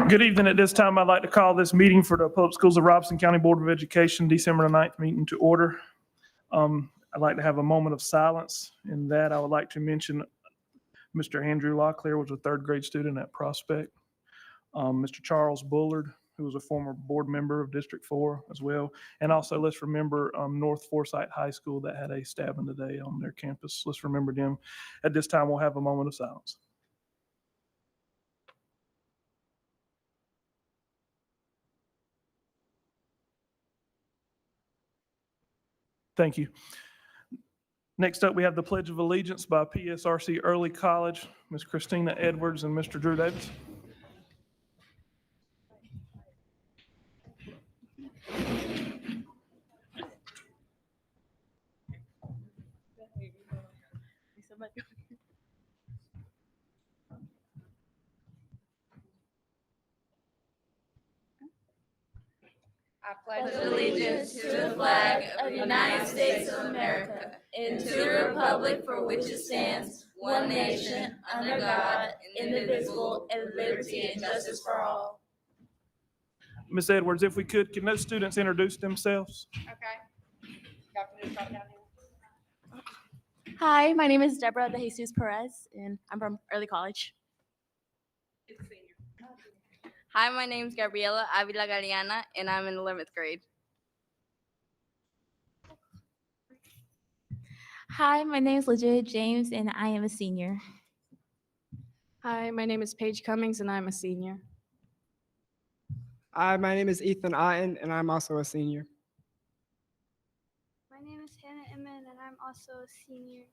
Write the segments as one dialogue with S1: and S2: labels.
S1: Good evening. At this time, I'd like to call this meeting for the Public Schools of Robeson County Board of Education, December 9th meeting to order. I'd like to have a moment of silence. In that, I would like to mention Mr. Andrew Locklear was a third grade student at Prospect. Mr. Charles Bullard, who was a former board member of District 4 as well. And also, let's remember North Forsyth High School that had a stabbing today on their campus. Let's remember them. At this time, we'll have a moment of silence. Thank you. Next up, we have the Pledge of Allegiance by PSRC Early College, Ms. Christina Edwards and Mr. Drew Davis.
S2: I pledge allegiance to the flag of the United States of America and to the republic for which it stands, one nation, under God, indivisible, and liberty and justice for all.
S1: Ms. Edwards, if we could, can those students introduce themselves?
S2: Okay.
S3: Hi, my name is Deborah De Jesus Perez, and I'm from Early College.
S2: Hi, my name is Gabriela Avila Galeana, and I'm in 11th grade.
S3: Hi, my name is Legit James, and I am a senior.
S4: Hi, my name is Paige Cummings, and I'm a senior.
S5: Hi, my name is Ethan Otten, and I'm also a senior.
S6: My name is Hannah Inman, and I'm also a senior.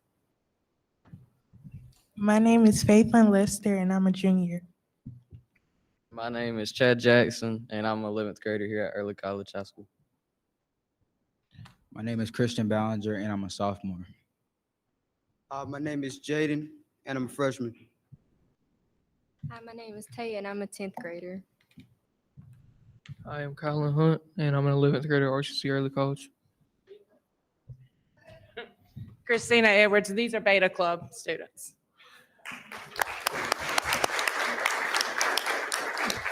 S7: My name is Faithlyn Lester, and I'm a junior.
S8: My name is Chad Jackson, and I'm an 11th grader here at Early College High School.
S9: My name is Christian Ballinger, and I'm a sophomore.
S10: My name is Jaden, and I'm a freshman.
S2: Hi, my name is Tay, and I'm a 10th grader.
S11: I am Colin Hunt, and I'm an 11th grader at RCC Early College.
S4: Christina Edwards, and these are Beta Club students.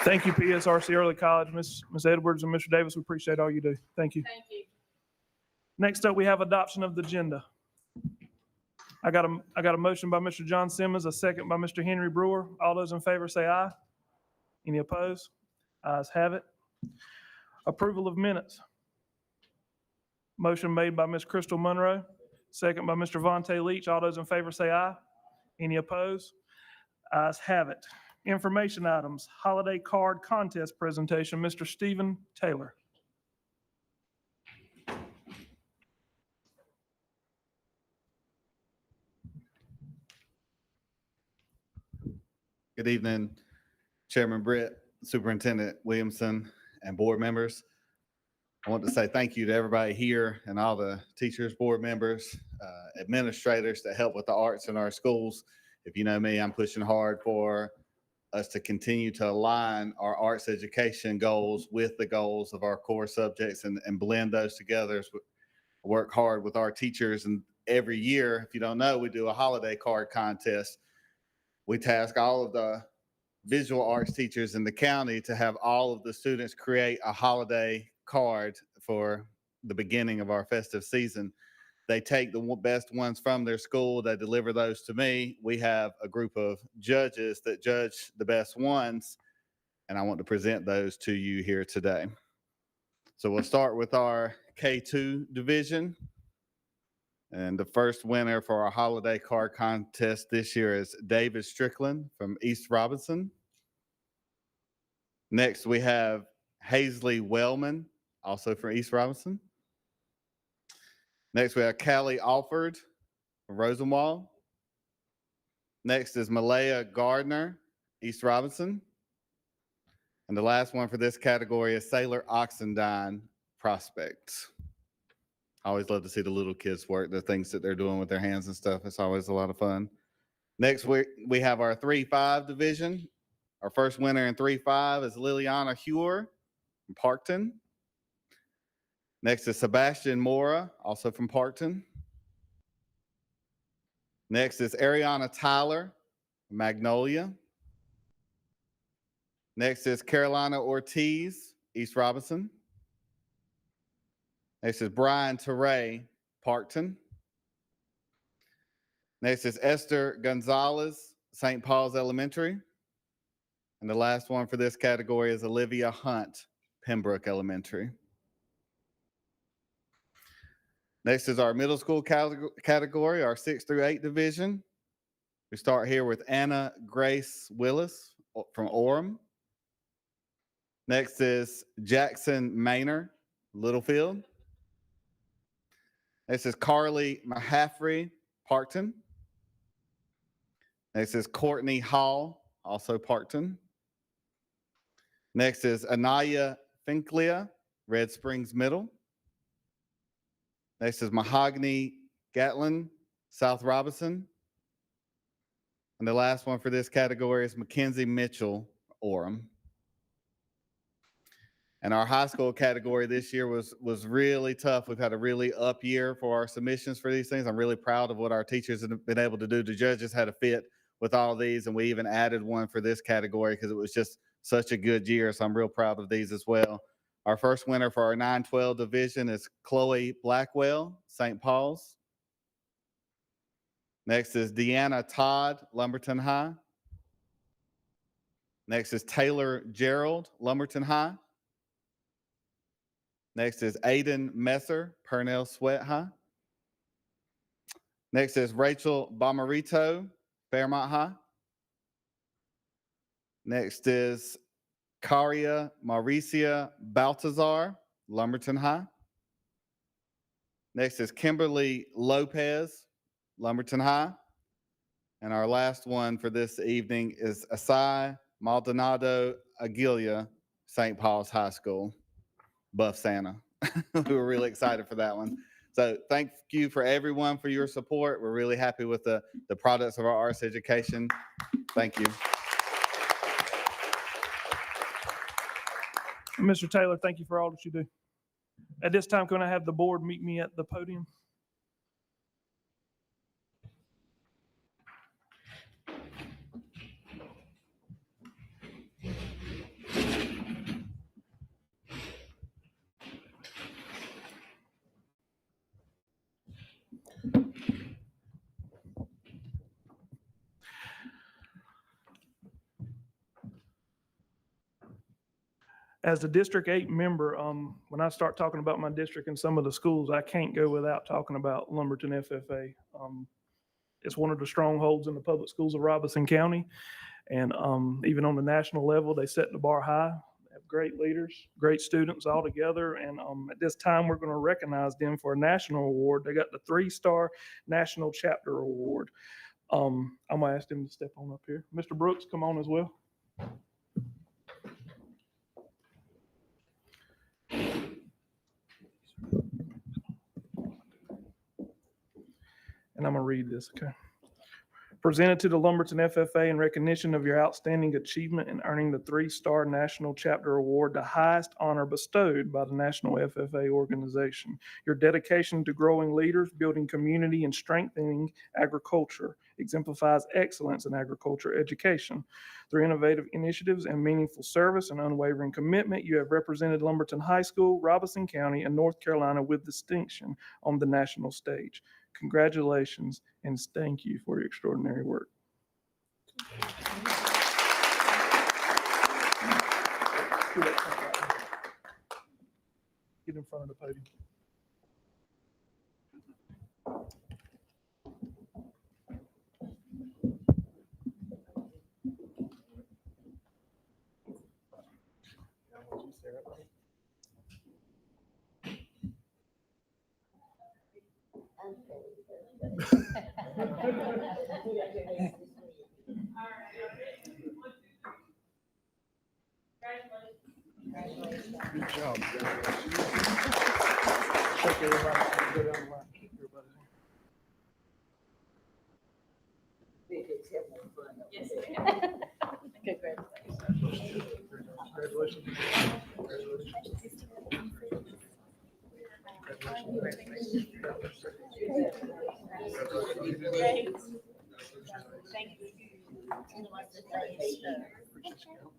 S1: Thank you, PSRC Early College, Ms. Edwards and Mr. Davis. We appreciate all you do. Thank you.
S4: Thank you.
S1: Next up, we have adoption of the agenda. I got a motion by Mr. John Simmons, a second by Mr. Henry Brewer. All those in favor say aye. Any opposed? Ayes have it. Approval of minutes. Motion made by Ms. Crystal Monroe, second by Mr. Vontae Leach. All those in favor say aye. Any opposed? Ayes have it. Information items, holiday card contest presentation, Mr. Stephen Taylor.
S12: Good evening, Chairman Britt, Superintendent Williamson, and board members. I want to say thank you to everybody here and all the teachers, board members, administrators that help with the arts in our schools. If you know me, I'm pushing hard for us to continue to align our arts education goals with the goals of our core subjects and blend those together. Work hard with our teachers, and every year, if you don't know, we do a holiday card contest. We task all of the visual arts teachers in the county to have all of the students create a holiday card for the beginning of our festive season. They take the best ones from their school, they deliver those to me. We have a group of judges that judge the best ones, and I want to present those to you here today. So we'll start with our K2 division. And the first winner for our holiday card contest this year is David Strickland from East Robeson. Next, we have Hazley Wellman, also from East Robeson. Next, we have Callie Alford from Rosenwald. Next is Malaya Gardner, East Robeson. And the last one for this category is Sailor Oxendine, Prospect. I always love to see the little kids work, the things that they're doing with their hands and stuff. It's always a lot of fun. Next, we have our 3-5 division. Our first winner in 3-5 is Liliana Hewer from Parkton. Next is Sebastian Mora, also from Parkton. Next is Ariana Tyler from Magnolia. Next is Carolina Ortiz, East Robeson. Next is Brian Teray, Parkton. Next is Esther Gonzalez, St. Paul's Elementary. And the last one for this category is Olivia Hunt, Pembroke Elementary. Next is our middle school category, our 6 through 8 division. We start here with Anna Grace Willis from Orem. Next is Jackson Maynor, Littlefield. Next is Carly Mahaffrey, Parkton. Next is Courtney Hall, also Parkton. Next is Anaya Finklia, Red Springs Middle. Next is Mahogany Gatlin, South Robeson. And the last one for this category is Mackenzie Mitchell, Orem. And our high school category this year was really tough. We've had a really up year for our submissions for these things. I'm really proud of what our teachers have been able to do. The judges had a fit with all these, and we even added one for this category because it was just such a good year. So I'm real proud of these as well. Our first winner for our 9-12 division is Chloe Blackwell, St. Paul's. Next is Deanna Todd, Lumberton High. Next is Taylor Gerald, Lumberton High. Next is Aiden Messer, Purnell Sweat High. Next is Rachel Bomarito, Fairmont High. Next is Caria Mauricia Baltazar, Lumberton High. Next is Kimberly Lopez, Lumberton High. And our last one for this evening is Asai Maldonado Aguilia, St. Paul's High School, Buff Santa. We were really excited for that one. So thank you for everyone for your support. We're really happy with the products of our arts education. Thank you.
S1: Mr. Taylor, thank you for all that you do. At this time, can I have the board meet me at the podium? As the District 8 member, when I start talking about my district and some of the schools, I can't go without talking about Lumberton FFA. It's one of the strongholds in the public schools of Robeson County. And even on the national level, they set the bar high. They have great leaders, great students all together. And at this time, we're going to recognize them for a national award. They got the 3-star National Chapter Award. I'm going to ask them to step on up here. Mr. Brooks, come on as well. And I'm going to read this, okay? Presented to the Lumberton FFA in recognition of your outstanding achievement in earning the 3-star National Chapter Award, the highest honor bestowed by the National FFA organization. Your dedication to growing leaders, building community, and strengthening agriculture exemplifies excellence in agriculture education. Through innovative initiatives and meaningful service and unwavering commitment, you have represented Lumberton High School, Robeson County, and North Carolina with distinction on the national stage. Congratulations and thank you for your extraordinary work. Get in front of the podium. Good job. Shake everybody. Go down the line. Keep everybody there. Congratulations. Thank you.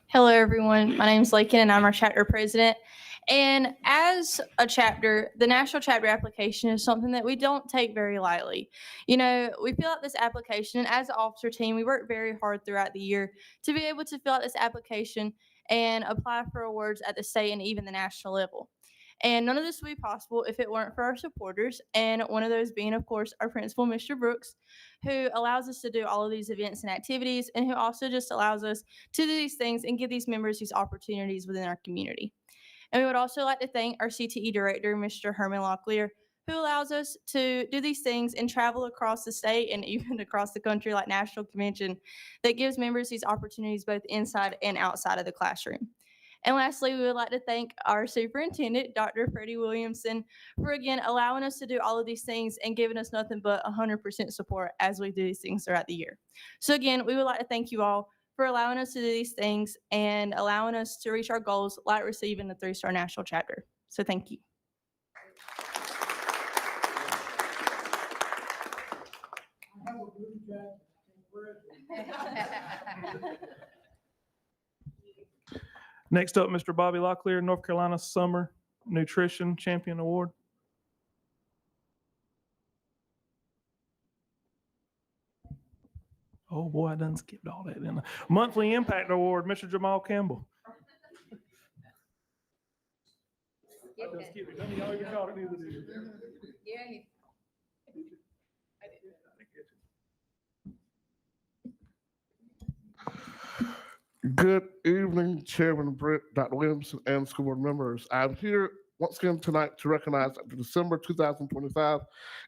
S2: Hello, everyone. My name is Lakin, and I'm our chapter president. And as a chapter, the national chapter application is something that we don't take very lightly. You know, we fill out this application, and as an officer team, we work very hard throughout the year to be able to fill out this application and apply for awards at the state and even the national level. And none of this would be possible if it weren't for our supporters, and one of those being, of course, our principal, Mr. Brooks, who allows us to do all of these events and activities, and who also just allows us to do these things and give these members these opportunities within our community. And we would also like to thank our CTE director, Mr. Herman Locklear, who allows us to do these things and travel across the state and even across the country like national convention that gives members these opportunities both inside and outside of the classroom. And lastly, we would like to thank our superintendent, Dr. Freddie Williamson, for again allowing us to do all of these things and giving us nothing but 100% support as we do these things throughout the year. So again, we would like to thank you all for allowing us to do these things and allowing us to reach our goals like receiving the 3-star national chapter. So thank you.
S1: Next up, Mr. Bobby Locklear, North Carolina Summer Nutrition Champion Award. Oh boy, I done skipped all that, didn't I? Monthly Impact Award, Mr. Jamal Campbell. I done skipped it. None of y'all even caught it, neither did you.
S13: Good evening, Chairman Britt, Dr. Williamson, and school board members. I'm here once again tonight to recognize the December 2025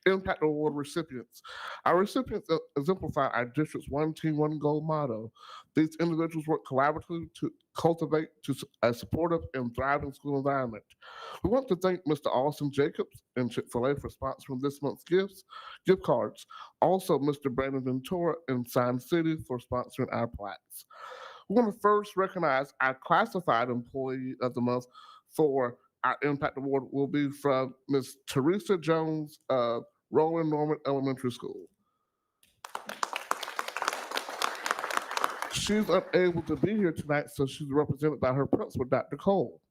S13: Impact Award recipients. Our recipients exemplify our district's one team, one goal motto. These individuals work collaboratively to cultivate a supportive and thriving school environment. We want to thank Mr. Austin Jacobs and Chick-fil-A for sponsoring this month's gift cards. Also, Mr. Brandon Ventura in Sign City for sponsoring our plaques. We want to first recognize our classified employee of the month for our Impact Award will be from Ms. Teresa Jones of Roland Norman Elementary School. She's unable to be here tonight, so she's represented by her principal, Dr. Cole.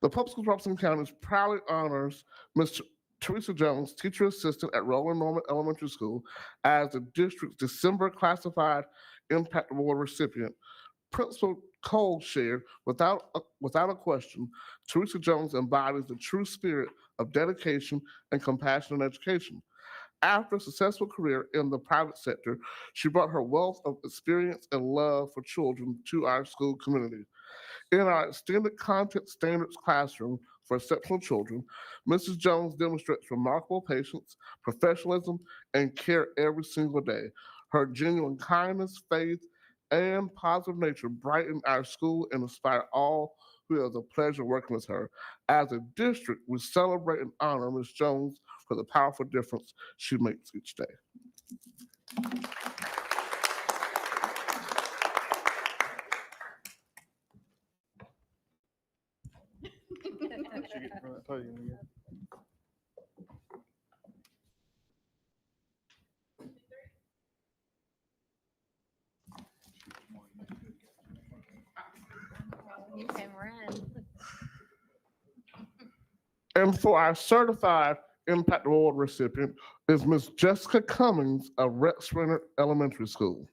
S13: The Public Schools of Robeson County proudly honors Ms. Teresa Jones, teacher assistant at Roland Norman Elementary School, as the district's December classified Impact Award recipient. Principal Cole shared, without a question, Teresa Jones embodies the true spirit of dedication and compassion in education. After a successful career in the private sector, she brought her wealth of experience and love for children to our school community. In our extended content standards classroom for exceptional children, Mrs. Jones demonstrates remarkable patience, professionalism, and care every single day. Her genuine kindness, faith, and positive nature brighten our school and inspire all who have the pleasure of working with her. As a district, we celebrate and honor Ms. Jones for the powerful difference she makes each day.
S3: You can run.
S13: And for our certified Impact Award recipient is Ms. Jessica Cummings of Rex Renner Elementary School.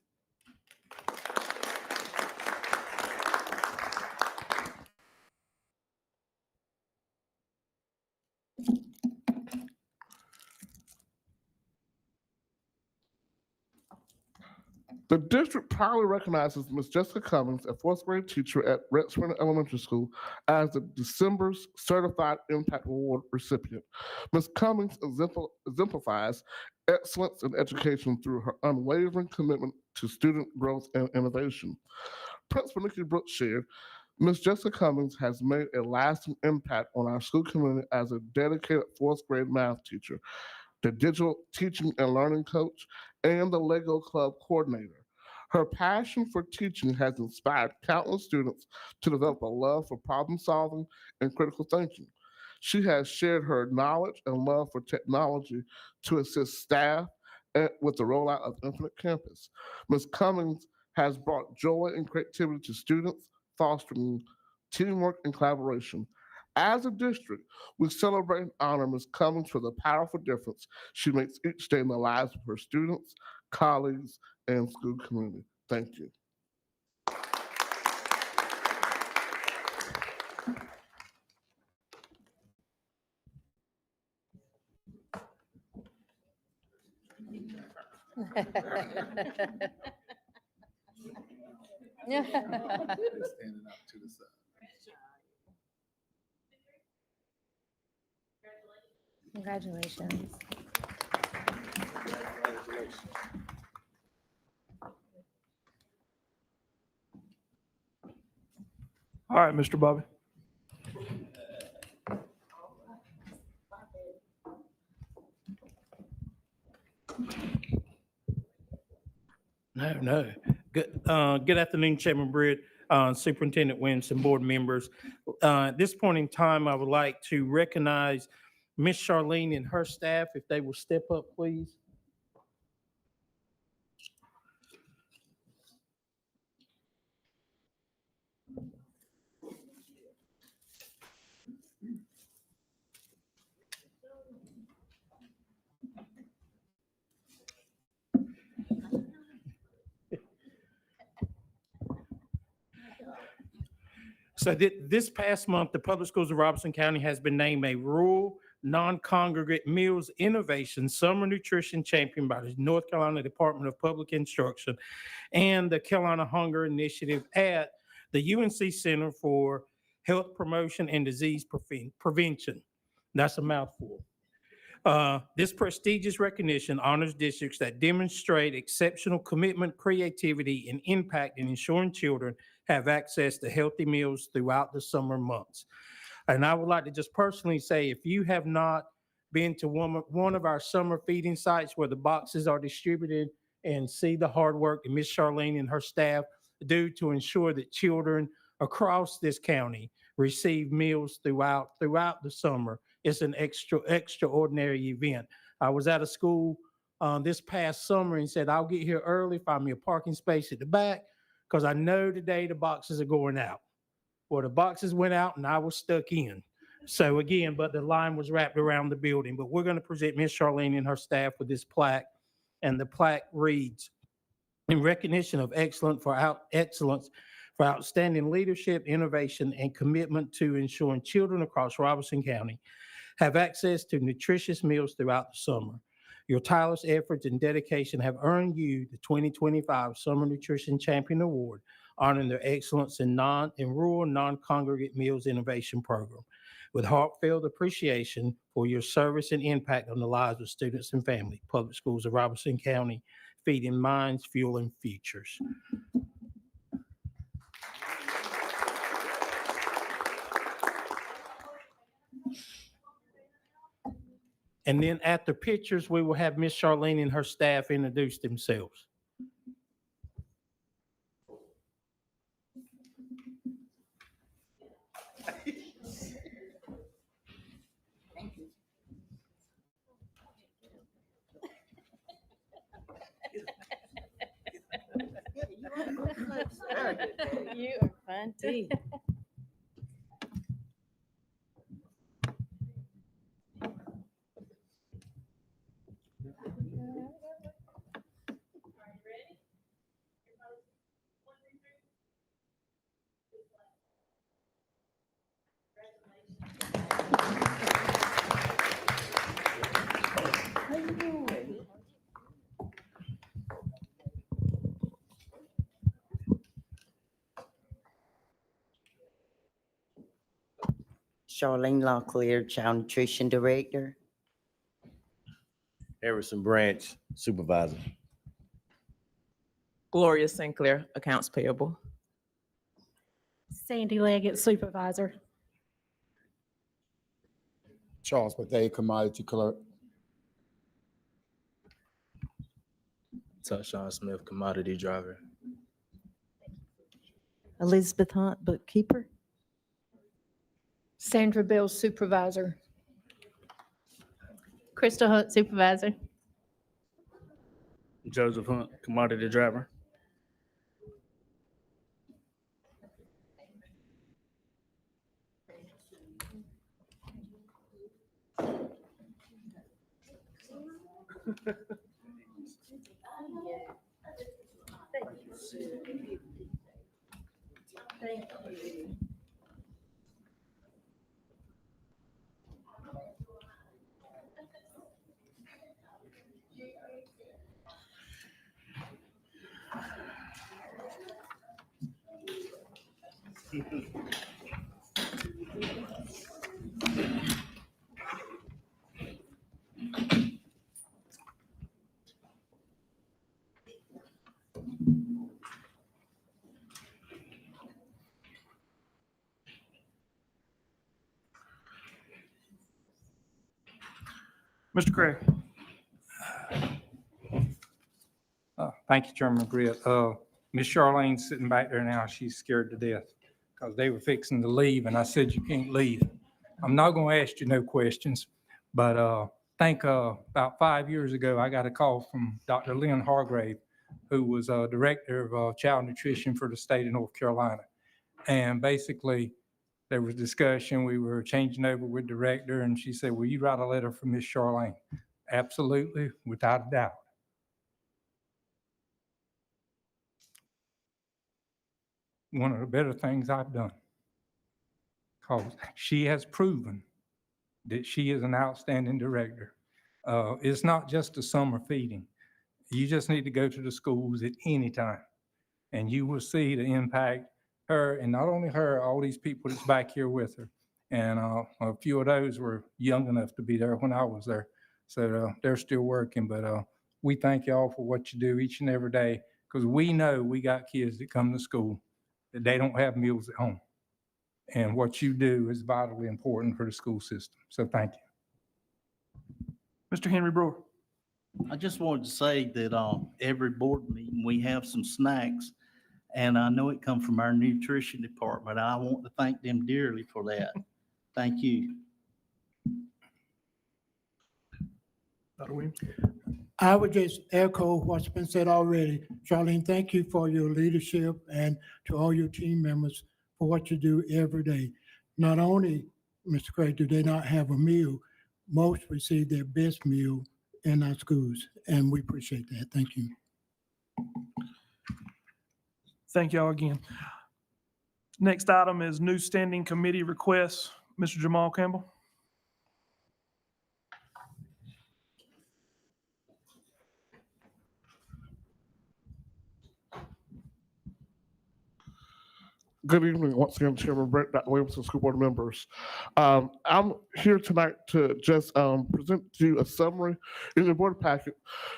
S13: The district proudly recognizes Ms. Jessica Cummings, a fourth grade teacher at Rex Renner Elementary School, as the December's Certified Impact Award recipient. Ms. Cummings exemplifies excellence in education through her unwavering commitment to student growth and innovation. Principal Nikki Brooks shared, Ms. Jessica Cummings has made a lasting impact on our school community as a dedicated fourth grade math teacher. the digital teaching and learning coach, and the Lego Club coordinator. Her passion for teaching has inspired countless students to develop a love for problem solving and critical thinking. She has shared her knowledge and love for technology to assist staff with the rollout of Infinite Campus. Ms. Cummings has brought joy and creativity to students, fostering teamwork and collaboration. As a district, we celebrate and honor Ms. Cummings for the powerful difference she makes each day in the lives of her students, colleagues, and school community. Thank you.
S2: Congratulations.
S1: All right, Mr. Bobby.
S14: No. Good afternoon, Chairman Britt, Superintendent Williamson, board members. At this point in time, I would like to recognize Miss Charlene and her staff, if they will step up, please. So this past month, the Public Schools of Robeson County has been named a rural non-congregate meals innovation summer nutrition champion by the North Carolina Department of Public Instruction and the Carolina Hunger Initiative at the UNC Center for Health Promotion and Disease Prevention. That's a mouthful. This prestigious recognition honors districts that demonstrate exceptional commitment, creativity, and impact in ensuring children have access to healthy meals throughout the summer months. And I would like to just personally say, if you have not been to one of our summer feeding sites where the boxes are distributed and see the hard work that Ms. Charlene and her staff do to ensure that children across this county receive meals throughout the summer, it's an extraordinary event. I was at a school this past summer and said, I'll get here early, find me a parking space at the back, because I know today the boxes are going out. Well, the boxes went out and I was stuck in. So again, but the line was wrapped around the building. But we're going to present Ms. Charlene and her staff with this plaque. And the plaque reads, in recognition of excellence for outstanding leadership, innovation, and commitment to ensuring children across Robeson County have access to nutritious meals throughout the summer. Your tireless efforts and dedication have earned you the 2025 Summer Nutrition Champion Award, honoring their excellence in rural non-congregate meals innovation program. With heartfelt appreciation for your service and impact on the lives of students and families, Public Schools of Robeson County, feeding minds, fueling futures. And then after pictures, we will have Miss Charlene and her staff introduce themselves.
S2: You are fun too.
S15: Charlene Locklear, Child Nutrition Director.
S16: Harrison Branch, Supervisor.
S17: Gloria Sinclair, Accounts Payable.
S18: Sandy Leggett, Supervisor.
S9: Charles Bethea, Commodity Clerk. Touchdown Smith, commodity driver.
S18: Elizabeth Hunt, bookkeeper.
S2: Sandra Bell, supervisor.
S3: Crystal Hunt, supervisor.
S1: Joseph Hunt, commodity driver. Mr. Craig.
S14: Thank you, Chairman Britt. Miss Charlene's sitting back there now. She's scared to death because they were fixing to leave, and I said, you can't leave. I'm not going to ask you no questions, but I think about 5 years ago, I got a call from Dr. Lynn Hargrave, who was director of child nutrition for the state of North Carolina. And basically, there was discussion. We were changing over with director, and she said, will you write a letter for Miss Charlene? Absolutely, without a doubt. One of the better things I've done, because she has proven that she is an outstanding director. It's not just a summer feeding. You just need to go to the schools at any time, and you will see the impact her, and not only her, all these people that's back here with her. And a few of those were young enough to be there when I was there. So they're still working, but we thank y'all for what you do each and every day, because we know we got kids that come to school that they don't have meals at home. And what you do is vitally important for the school system. So thank you.
S1: Mr. Henry Brewer.
S19: I just wanted to say that every board meeting, we have some snacks. And I know it comes from our nutrition department. I want to thank them dearly for that. Thank you.
S1: Dr. Williams.
S20: I would just echo what's been said already. Charlene, thank you for your leadership and to all your team members for what you do every day. Not only, Mr. Craig, do they not have a meal, most receive their best meal in our schools, and we appreciate that. Thank you.
S1: Thank y'all again. Next item is new standing committee requests. Mr. Jamal Campbell.
S13: Good evening, once again, Chairman Brett, Dr. Williamson, school board members. I'm here tonight to just present to you a summary. In your board packet,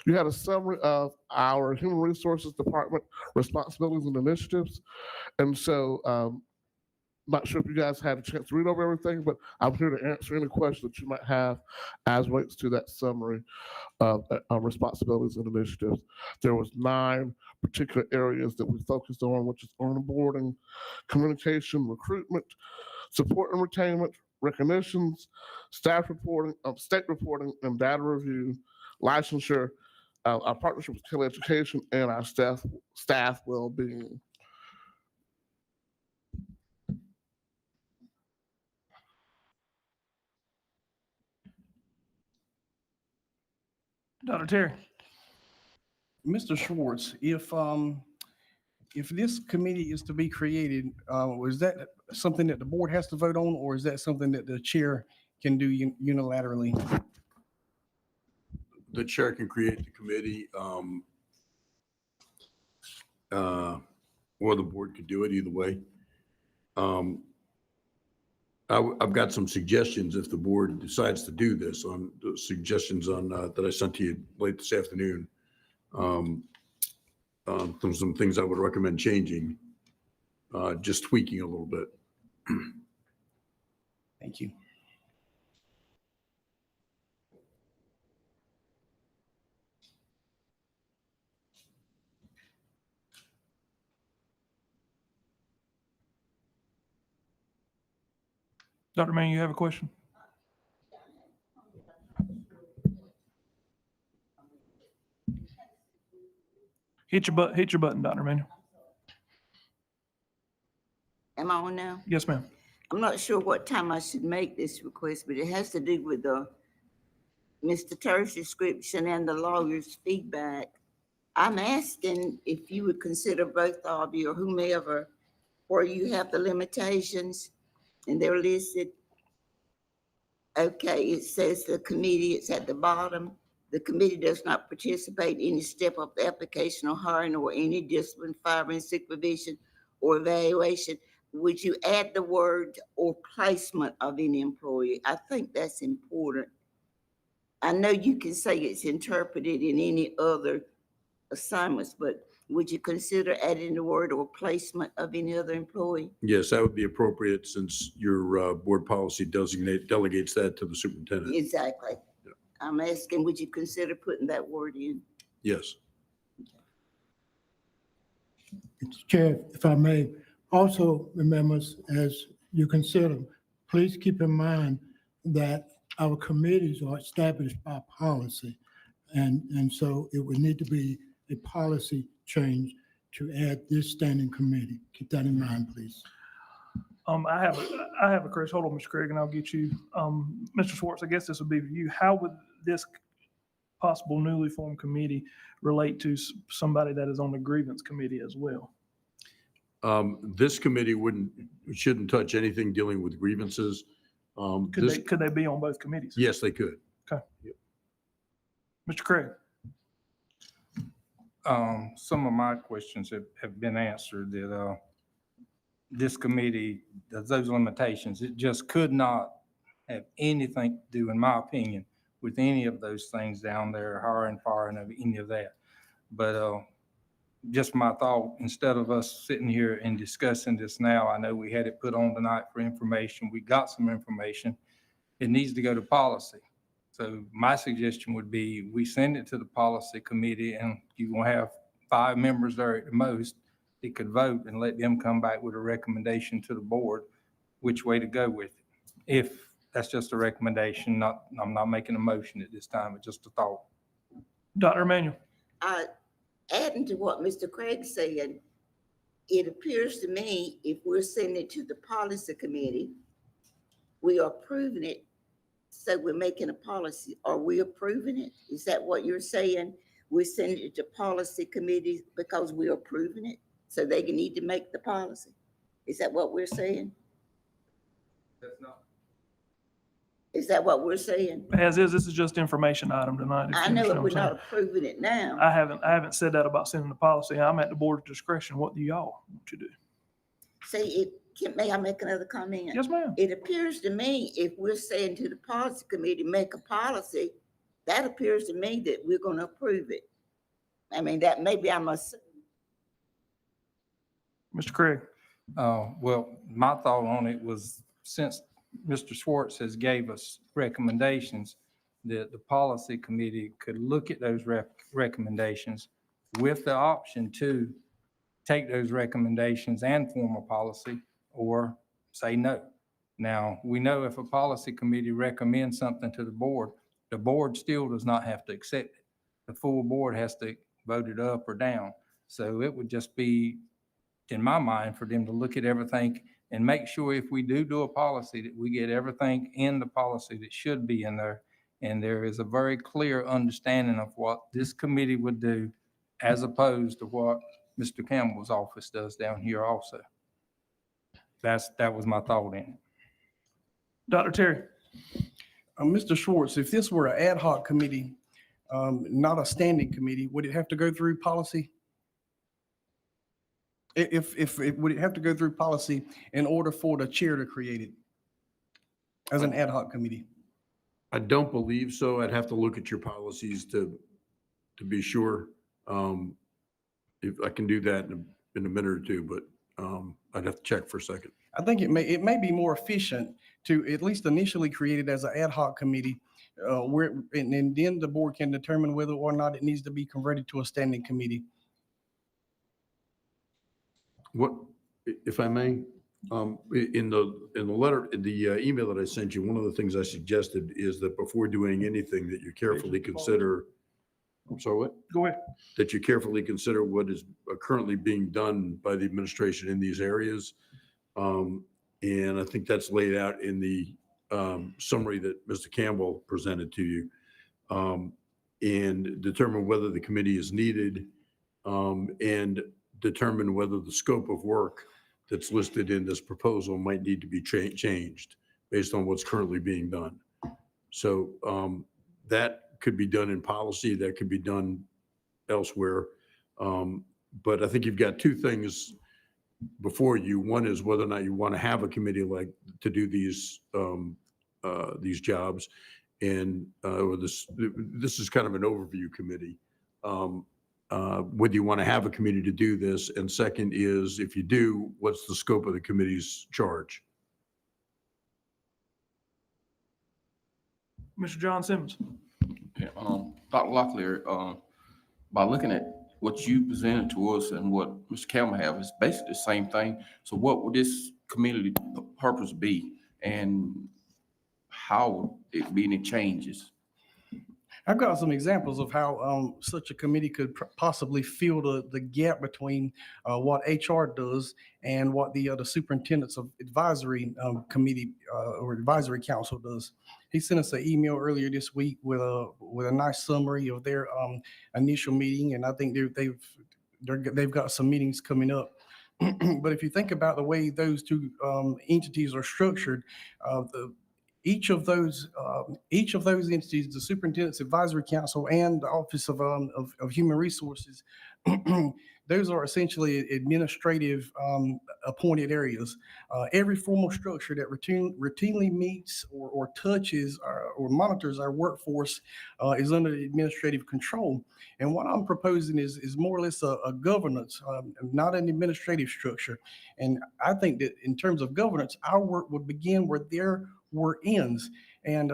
S13: you had a summary of our Human Resources Department responsibilities and initiatives. And so, not sure if you guys had a chance to read over everything, but I'm here to answer any questions that you might have as relates to that summary of responsibilities and initiatives. There was 9 particular areas that we focused on, which is onboarding, communication, recruitment, support and retainment, recognitions, staff reporting, state reporting, and data review, licensure, our partnership with teleeducation, and our staff well-being.
S1: Dr. Terry.
S21: Mr. Schwartz, if this committee is to be created, is that something that the board has to vote on, or is that something that the chair can do unilaterally?
S22: The chair can create the committee, or the board could do it either way. I've got some suggestions if the board decides to do this, on the suggestions on that I sent to you late this afternoon. Some things I would recommend changing, just tweaking a little bit.
S21: Thank you.
S1: Dr. Mann, you have a question? Hit your button, Dr. Manuel.
S5: Am I on now?
S1: Yes, ma'am.
S5: I'm not sure what time I should make this request, but it has to do with Mr. Terry's description and the lawyer's feedback. I'm asking if you would consider, both of you or whomever, where you have the limitations and they're listed. Okay, it says the committee, it's at the bottom. The committee does not participate in any step of the application or hiring or any discipline, firing, supervision, or evaluation. Would you add the word or placement of any employee? I think that's important. I know you can say it's interpreted in any other assignments, but would you consider adding the word or placement of any other employee?
S22: Yes, that would be appropriate since your board policy delegates that to the superintendent.
S5: Exactly. I'm asking, would you consider putting that word in?
S22: Yes.
S20: Mr. Chair, if I may, also remember, as you consider, please keep in mind that our committees are established by policy. And so it would need to be a policy change to add this standing committee. Keep that in mind, please.
S1: I have a Chris. Hold on, Mr. Craig, and I'll get you. Mr. Schwartz, I guess this would be for you. How would this possible newly formed committee relate to somebody that is on the grievance committee as well?
S22: This committee shouldn't touch anything dealing with grievances.
S1: Could they be on both committees?
S22: Yes, they could.
S1: Okay. Yep. Mr. Craig.
S14: Some of my questions have been answered that this committee, those limitations, it just could not have anything to do, in my opinion, with any of those things down there, hiring, firing, of any of that. But just my thought, instead of us sitting here and discussing this now, I know we had it put on tonight for information. We got some information. It needs to go to policy. So my suggestion would be we send it to the policy committee, and you're going to have 5 members there at the most that could vote, and let them come back with a recommendation to the board which way to go with it. If that's just a recommendation, I'm not making a motion at this time, it's just a thought.
S1: Dr. Emanuel.
S5: Adding to what Mr. Craig said, it appears to me if we're sending it to the policy committee, we are approving it. So we're making a policy. Are we approving it? Is that what you're saying? We're sending it to policy committee because we're approving it? So they need to make the policy. Is that what we're saying?
S14: That's not.
S5: Is that what we're saying?
S1: As is, this is just information item tonight.
S5: I know it, we're not approving it now.
S1: I haven't said that about sending the policy. I'm at the board's discretion. What do y'all want to do?
S5: See, may I make another comment?
S1: Yes, ma'am.
S5: It appears to me if we're saying to the policy committee, make a policy, that appears to me that we're going to approve it. I mean, that maybe I must.
S1: Mr. Craig.
S14: Well, my thought on it was, since Mr. Schwartz has gave us recommendations, that the policy committee could look at those recommendations with the option to take those recommendations and form a policy or say no. Now, we know if a policy committee recommends something to the board still does not have to accept it. The full board has to vote it up or down. So it would just be, in my mind, for them to look at everything and make sure if we do a policy that we get everything in the policy that should be in there. And there is a very clear understanding of what this committee would do as opposed to what Mr. Campbell's office does down here also. That was my thought in it.
S1: Dr. Terry.
S21: Mr. Schwartz, if this were an ad hoc committee, not a standing committee, would it have to go through policy? Would it have to go through policy in order for the chair to create it as an ad hoc committee?
S22: I don't believe so. I'd have to look at your policies to be sure. If I can do that in a minute or two, but I'd have to check for a second.
S21: I think it may be more efficient to at least initially create it as an ad hoc committee, and then the board can determine whether or not it needs to be converted to a standing committee.
S22: What, if I may, In the letter, in the email that I sent you, one of the things I suggested is that before doing anything, that you carefully consider, I'm sorry, what?
S1: Go ahead.
S22: That you carefully consider what is currently being done by the administration in these areas. And I think that's laid out in the summary that Mr. Campbell presented to you. And determine whether the committee is needed, and determine whether the scope of work that's listed in this proposal might need to be changed based on what's currently being done. So that could be done in policy, that could be done elsewhere. But I think you've got two things before you. One is whether or not you want to have a committee like to do these jobs. And this is kind of an overview committee. Whether you want to have a committee to do this, and second is, if you do, what's the scope of the committee's charge?
S1: Mr. John Simmons.
S6: Yeah, Dr. Locklear, by looking at what you presented to us and what Mr. Campbell have, is basically the same thing. So what would this committee purpose be, and how would it be any changes?
S21: I've got some examples of how such a committee could possibly fill the gap between what HR does and what the superintendent's of advisory committee or advisory council does. He sent us an email earlier this week with a nice summary of their initial meeting, and I think they've got some meetings coming up. But if you think about the way those two entities are structured, each of those entities, the Superintendent's Advisory Council and the Office of Human Resources, those are essentially administrative appointed areas. Every formal structure that routinely meets or touches or monitors our workforce is under administrative control. And what I'm proposing is more or less a governance, not an administrative structure. And I think that in terms of governance, our work would begin where their work ends. And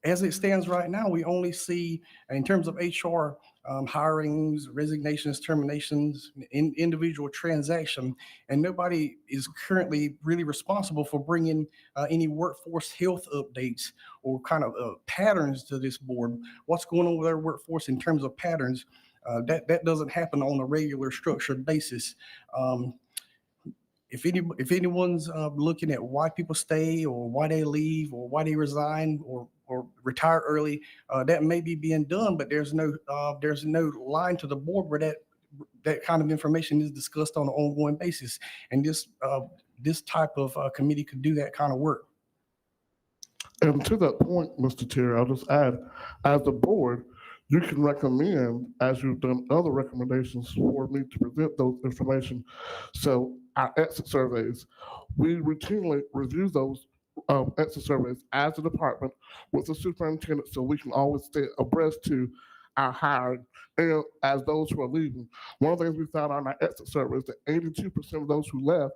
S21: as it stands right now, we only see, in terms of HR, hirings, resignations, terminations, individual transaction, and nobody is currently really responsible for bringing any workforce health updates or kind of patterns to this board. What's going on with our workforce in terms of patterns? That doesn't happen on a regular structured basis. If anyone's looking at why people stay or why they leave or why they resign or retire early, that may be being done, but there's no line to the board where that kind of information is discussed on an ongoing basis. And this type of committee could do that kind of work.
S13: And to that point, Mr. Chair, I'll just add, as the board, you can recommend, as you've done other recommendations, for me to present those information. So our exit surveys, we routinely review those exit surveys as a department with the superintendent, so we can always stay abreast to our hiring and as those who are leaving. One of the things we found on our exit survey is that 82% of those who left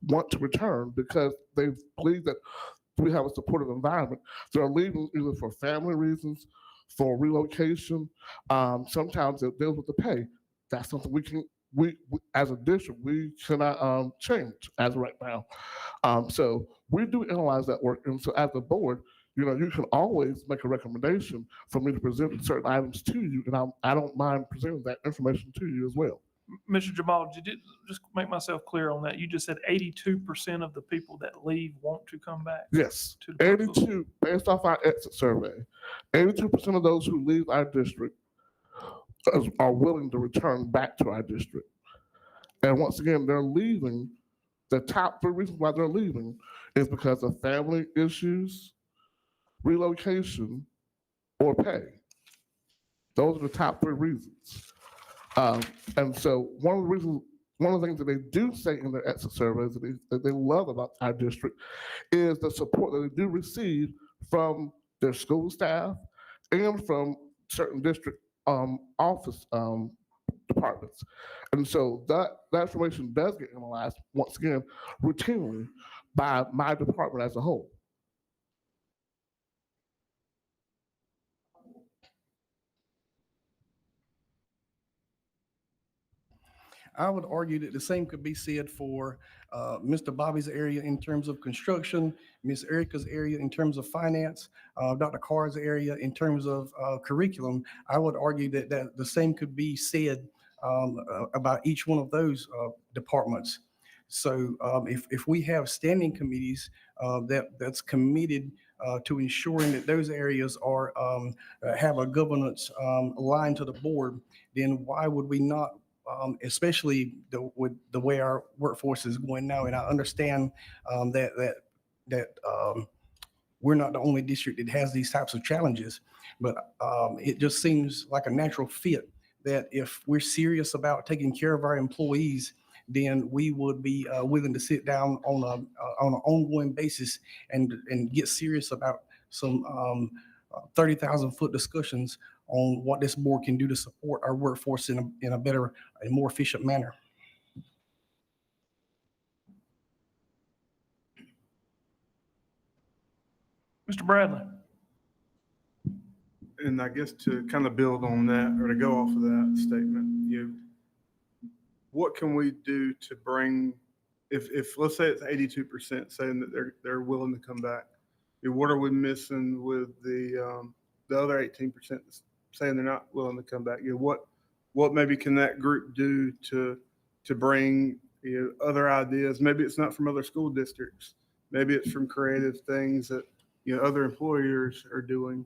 S13: want to return because they believe that we have a supportive environment. They're leaving either for family reasons, for relocation. Sometimes it deals with the pay. That's something we as a district, we cannot change as of right now. So we do analyze that work. And so as a board, you can always make a recommendation for me to present certain items to you, and I don't mind presenting that information to you as well.
S1: Mr. Jamal, did you just make myself clear on that? You just said 82% of the people that leave want to come back?
S13: Yes,
S1: to the
S13: 82, based off our exit survey, 82% of those who leave our district are willing to return back to our district. And once again, they're leaving. The top 3 reasons why they're leaving is because of family issues, relocation, or pay. Those are the top 3 reasons. And so one of the things that they do say in their exit surveys that they love about our district is the support that they do receive from their school staff and from certain district office departments. And so that information does get analyzed, once again, routinely by my department as a whole.
S21: I would argue that the same could be said for Mr. Bobby's area in terms of construction, Miss Erica's area in terms of finance, Dr. Carr's area in terms of curriculum. I would argue that the same could be said about each one of those departments. So if we have standing committees that's committed to ensuring that those areas are have a governance line to the board, then why would we not, especially with the way our workforce is going now? And I understand that we're not the only district that has these types of challenges, but it just seems like a natural fit that if we're serious about taking care of our employees, then we would be willing to sit down on an ongoing basis and get serious about some 30,000 foot discussions on what this board can do to support our workforce in a better and more efficient manner.
S1: Mr. Bradley.
S7: And I guess to kind of build on that, or to go off of that statement, what can we do to bring, if let's say it's 82% saying that they're willing to come back, what are we missing with the other 18% saying they're not willing to come back? What maybe can that group do to bring other ideas? Maybe it's not from other school districts. Maybe it's from creative things that other employers are doing.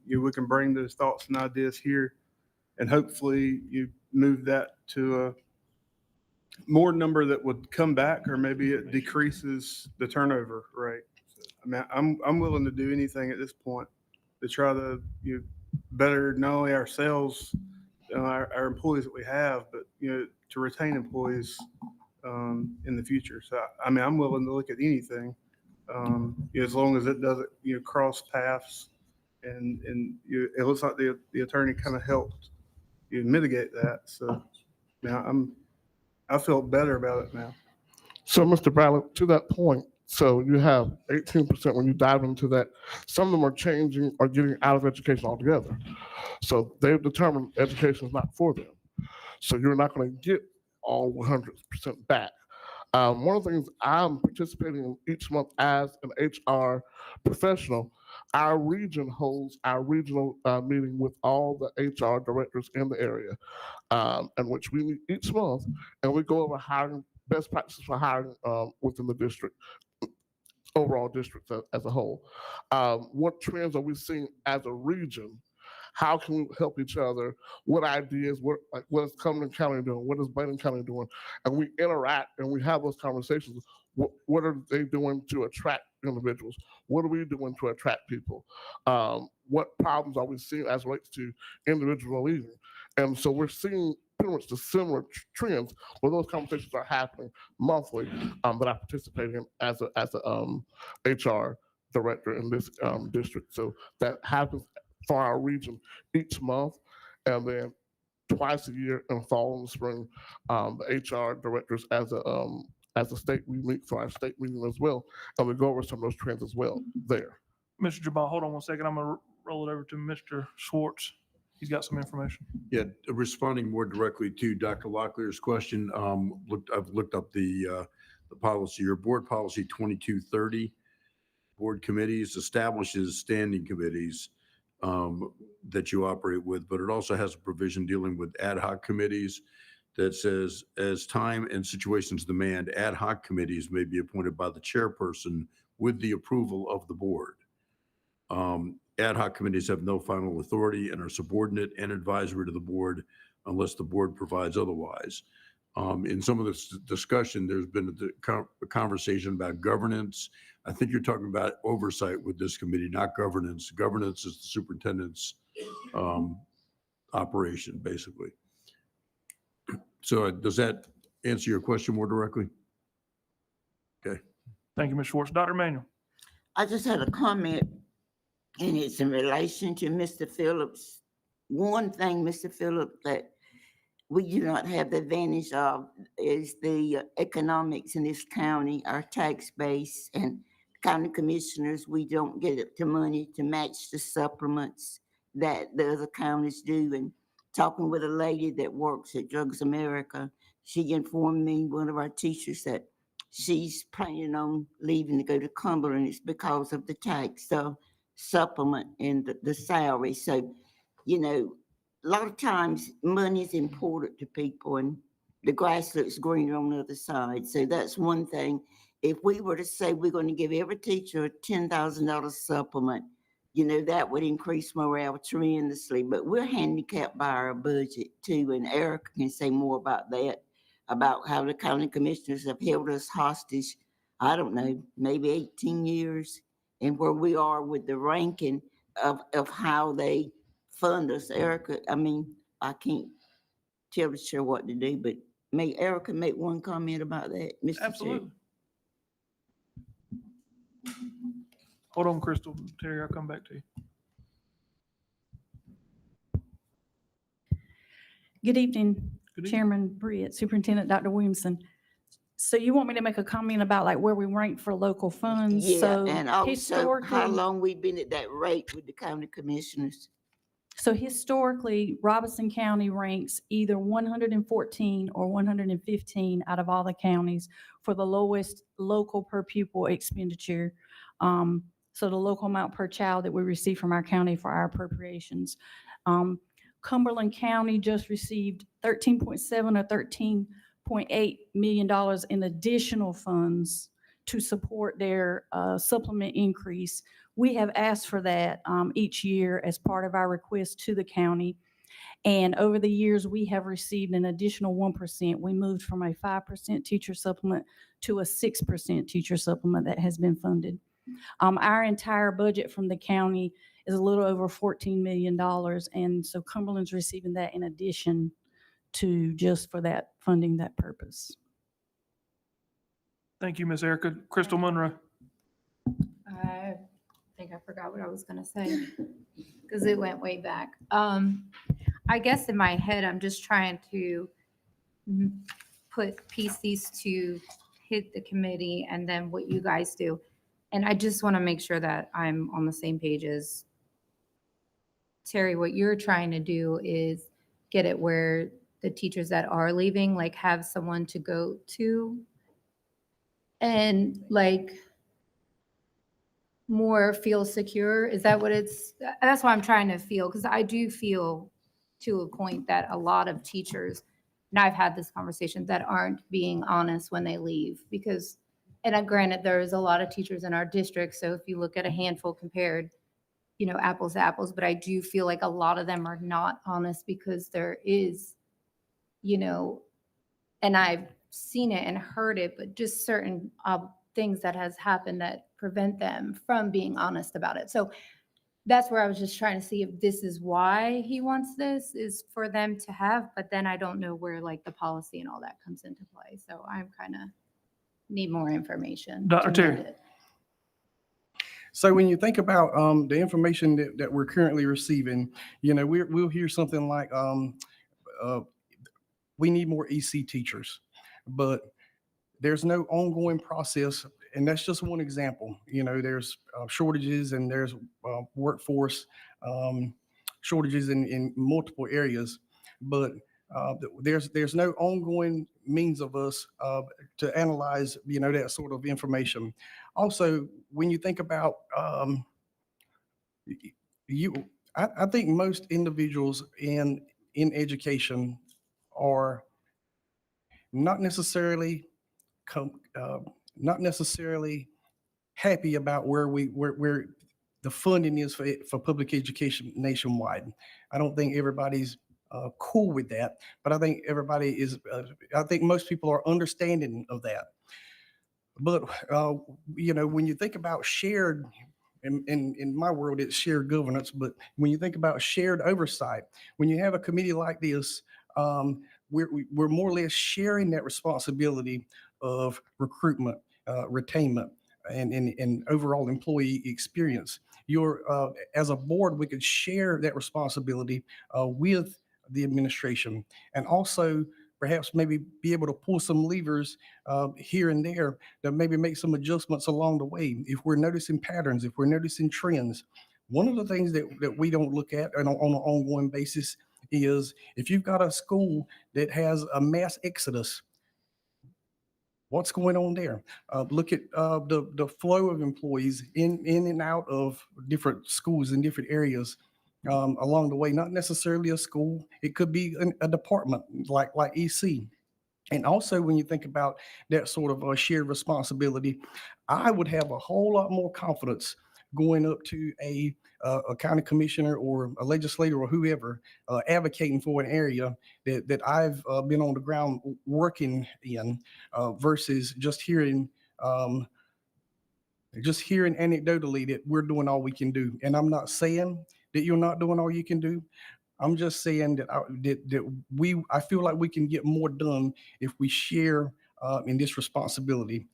S7: We can bring those thoughts and ideas here, and hopefully you move that to a more number that would come back, or maybe it decreases the turnover rate. I mean, I'm willing to do anything at this point to try to better not only ourselves, our employees that we have, but to retain employees in the future. So I mean, I'm willing to look at anything as long as it doesn't cross paths. And it looks like the attorney kind of helped mitigate that. So now I feel better about it now.
S13: So, Mr. Bradley, to that point, so you have 18% when you dive into that. Some of them are changing or getting out of education altogether. So they've determined education is not for them. So you're not going to get all 100% back. One of the things I'm participating in each month as an HR professional, our region holds our regional meeting with all the HR directors in the area, in which we meet each month, and we go over hiring best practices for hiring within the district, overall district as a whole. What trends are we seeing as a region? How can we help each other? What ideas, what is Cumberland County doing? What is Bladen County doing? And we interact and we have those conversations. What are they doing to attract individuals? What are we doing to attract people? What problems are we seeing as relates to individual leading? And so we're seeing pretty much the similar trends where those conversations are happening monthly that I participate in as a HR director in this district. So that happens for our region each month, and then twice a year in fall and spring, the HR directors as a state, we meet for our state meeting as well, and we go over some of those trends as well there.
S1: Mr. Jabal, hold on one second. I'm going to roll it over to Mr. Schwartz. He's got some information.
S22: Yeah, responding more directly to Dr. Locklear's question, I've looked up the policy, your board policy 2230. Board committees establishes standing committees that you operate with, but it also has a provision dealing with ad hoc committees that says, as time and situations demand, ad hoc committees may be appointed by the chairperson with the approval of the board. Ad hoc committees have no final authority and are subordinate and advisory to the board unless the board provides otherwise. In some of this discussion, there's been a conversation about governance. I think you're talking about oversight with this committee, not governance. Governance is the superintendent's operation, basically. So does that answer your question more directly? Okay.
S1: Thank you, Ms. Schwartz. Dr. Manuel.
S5: I just had a comment, and it's in relation to Mr. Phillips. One thing, Mr. Phillips, that we do not have the advantage of is the economics in this county, our tax base, and county commissioners, we don't get the money to match the supplements that the other counties do. And talking with a lady that works at Drugs America. She informed me, one of our teachers, that she's planning on leaving to go to Cumberland. It's because of the tax supplement and the salary. So, you know, a lot of times money is important to people, and the grass looks greener on the other side. So that's one thing. If we were to say we're going to give every teacher a $10,000 supplement, you know, that would increase morale tremendously. But we're handicapped by our budget too, and Erica can say more about that, about how the county commissioners have held us hostage, I don't know, maybe 18 years, and where we are with the ranking of how they fund us. Erica, I mean, I can't tell the chair what to do, but may Erica make one comment about that, Mr. Chair?
S1: Absolutely. Hold on, Crystal. Terry, I'll come back to you.
S8: Good evening,
S1: Good evening.
S8: Chairman Britt, Superintendent Dr. Williamson. So you want me to make a comment about like where we rank for local funds?
S5: Yeah,
S8: So
S5: and also how
S8: historically-
S5: long we've been at that rate with the county commissioners.
S8: So historically, Robeson County ranks either 114 or 115 out of all the counties for the lowest local per pupil expenditure. So the local amount per child that we receive from our county for our appropriations. Cumberland County just received 13.7 or $13.8 million in additional funds to support their supplement increase. We have asked for that each year as part of our request to the county. And over the years, we have received an additional 1%. We moved from a 5% teacher supplement to a 6% teacher supplement that has been funded. Our entire budget from the county is a little over $14 million. And so Cumberland's receiving that in addition to just for that funding that purpose.
S1: Thank you, Ms. Erica. Crystal Monroe.
S2: I think I forgot what I was gonna say because it went way back. I guess in my head, I'm just trying to piece these two, hit the committee and then what you guys do. And I just want to make sure that I'm on the same page as Terry. What you're trying to do is get it where the teachers that are leaving, like have someone to go to and like more feel secure. Is that what that's what I'm trying to feel? Because I do feel to a point that a lot of teachers, and I've had this conversation, that aren't being honest when they leave because, and granted, there's a lot of teachers in our district. So if you look at a handful compared, you know, apples to apples, but I do feel like a lot of them are not honest because there is, you know, and I've seen it and heard it, but just certain things that has happened that prevent them from being honest about it. So that's where I was just trying to see if this is why he wants this, is for them to have, but then I don't know where like the policy and all that comes into play. So I'm kind of need more information.
S1: Dr.
S2: to
S1: Terry.
S2: mend it.
S21: So when you think about the information that we're currently receiving, you know, we'll hear something like, we need more EC teachers, but there's no ongoing process. And that's just one example. You know, there's shortages and there's workforce shortages in multiple areas, but there's no ongoing means of us to analyze, you know, that sort of information. Also, when you think about I think most individuals in education are not necessarily happy about where the funding is for public education nationwide. I don't think everybody's cool with that, but I think everybody is. I think most people are understanding of that. But you know, when you think about shared, in my world, it's shared governance. But when you think about shared oversight, when you have a committee like this, we're more or less sharing that responsibility of recruitment, retainment, and overall employee experience. As a board, we could share that responsibility with the administration, and also perhaps maybe be able to pull some levers here and there to maybe make some adjustments along the way. If we're noticing patterns, if we're noticing trends, one of the things that we don't look at on an ongoing basis is if you've got a school that has a mass exodus, what's going on there? Look at the flow of employees in and out of different schools in different areas along the way. Not necessarily a school; it could be a department like EC. And also, when you think about that sort of a shared responsibility, I would have a whole lot more confidence going up to a county commissioner or a legislator or whoever advocating for an area that I've been on the ground working in versus just hearing anecdotally that we're doing all we can do. And I'm not saying that you're not doing all you can do. I'm just saying that I feel like we can get more done if we share in this responsibility.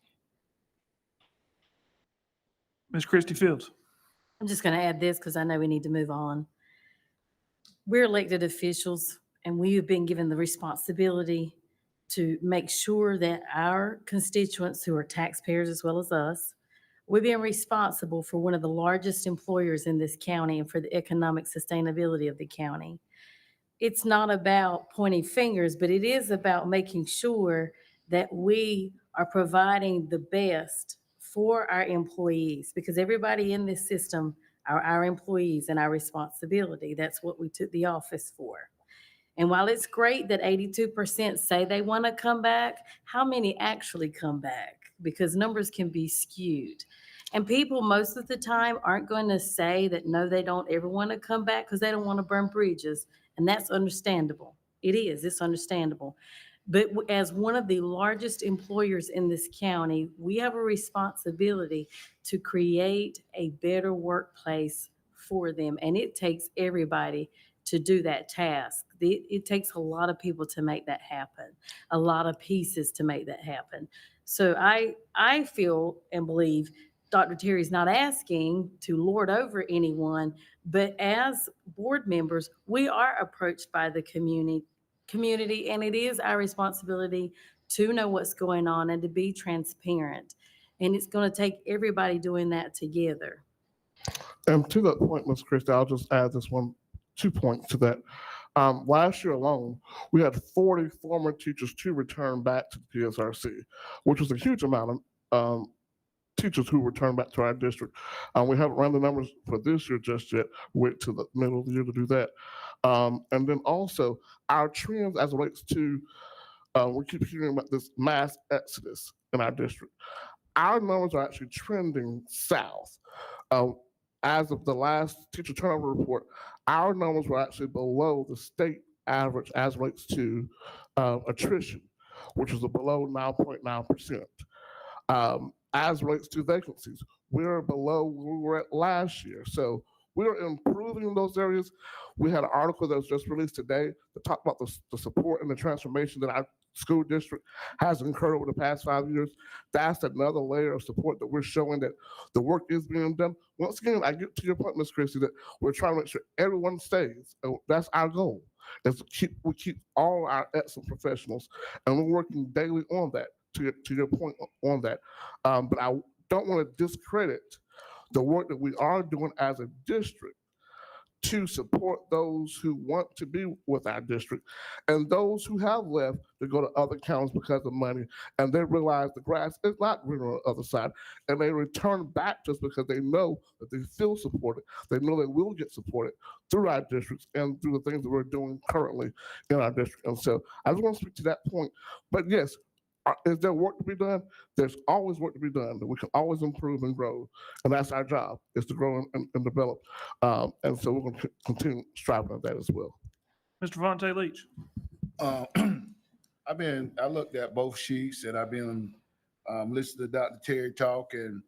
S1: Ms. Christie Fields.
S10: I'm just going to add this because I know we need to move on. We're elected officials and we have been given the responsibility to make sure that our constituents who are taxpayers as well as us, we've been responsible for one of the largest employers in this county and for the economic sustainability of the county. It's not about pointing fingers, but it is about making sure that we are providing the best for our employees, because everybody in this system are our employees and our responsibility. That's what we took the office for. And while it's great that 82% say they want to come back, how many actually come back? Because numbers can be skewed. And people most of the time aren't going to say that, no, they don't ever want to come back because they don't want to burn bridges. And that's understandable. It's understandable. But as one of the largest employers in this county, we have a responsibility to create a better workplace for them. And it takes everybody to do that task. It takes a lot of people to make that happen, a lot of pieces to make that happen. So I feel and believe Dr. Terry's not asking to lord over anyone, but as board members, we are approached by the community, and it is our responsibility to know what's going on and to be transparent. And it's going to take everybody doing that together.
S13: And to that point, Ms. Christie, I'll just add two points to that. Last year alone, we had 40 former teachers to return back to the PSRC, which was a huge amount of teachers who returned back to our district. We haven't run the numbers for this year just yet. Wait till the middle of the year to do that. And then also our trends as it relates to, we keep hearing about this mass exodus in our district. Our numbers are actually trending south. As of the last teacher turnover report, our numbers were actually below the state average as it relates to attrition, which was below 9.9%. As it relates to vacancies, we're below where we were at last year. So we're improving in those areas. We had an article that was just released today that talked about the support and the transformation that our school district has incurred over the past 5 years. That's another layer of support that we're showing that the work is being done. Once again, I get to your point, Ms. Christie, that we're trying to make sure everyone stays. And that's our goal, is to keep all our excellent professionals, and we're working daily on that, to your point on that. But I don't want to discredit the work that we are doing as a district to support those who want to be with our district and those who have left to go to other counties because of money, and they realize the grass is not greener on the other side, and they return back just because they know that they feel supported. They know they will get supported through our districts and through the things that we're doing currently in our district. And so I just want to speak to that point. But yes, is there work to be done? There's always work to be done. We can always improve and grow. And that's our job, is to grow and develop. And so we're going to continue striving on that as well.
S1: Mr. Vontae Leach.
S11: I looked at both sheets, and I've been listening to Dr. Terry talk, and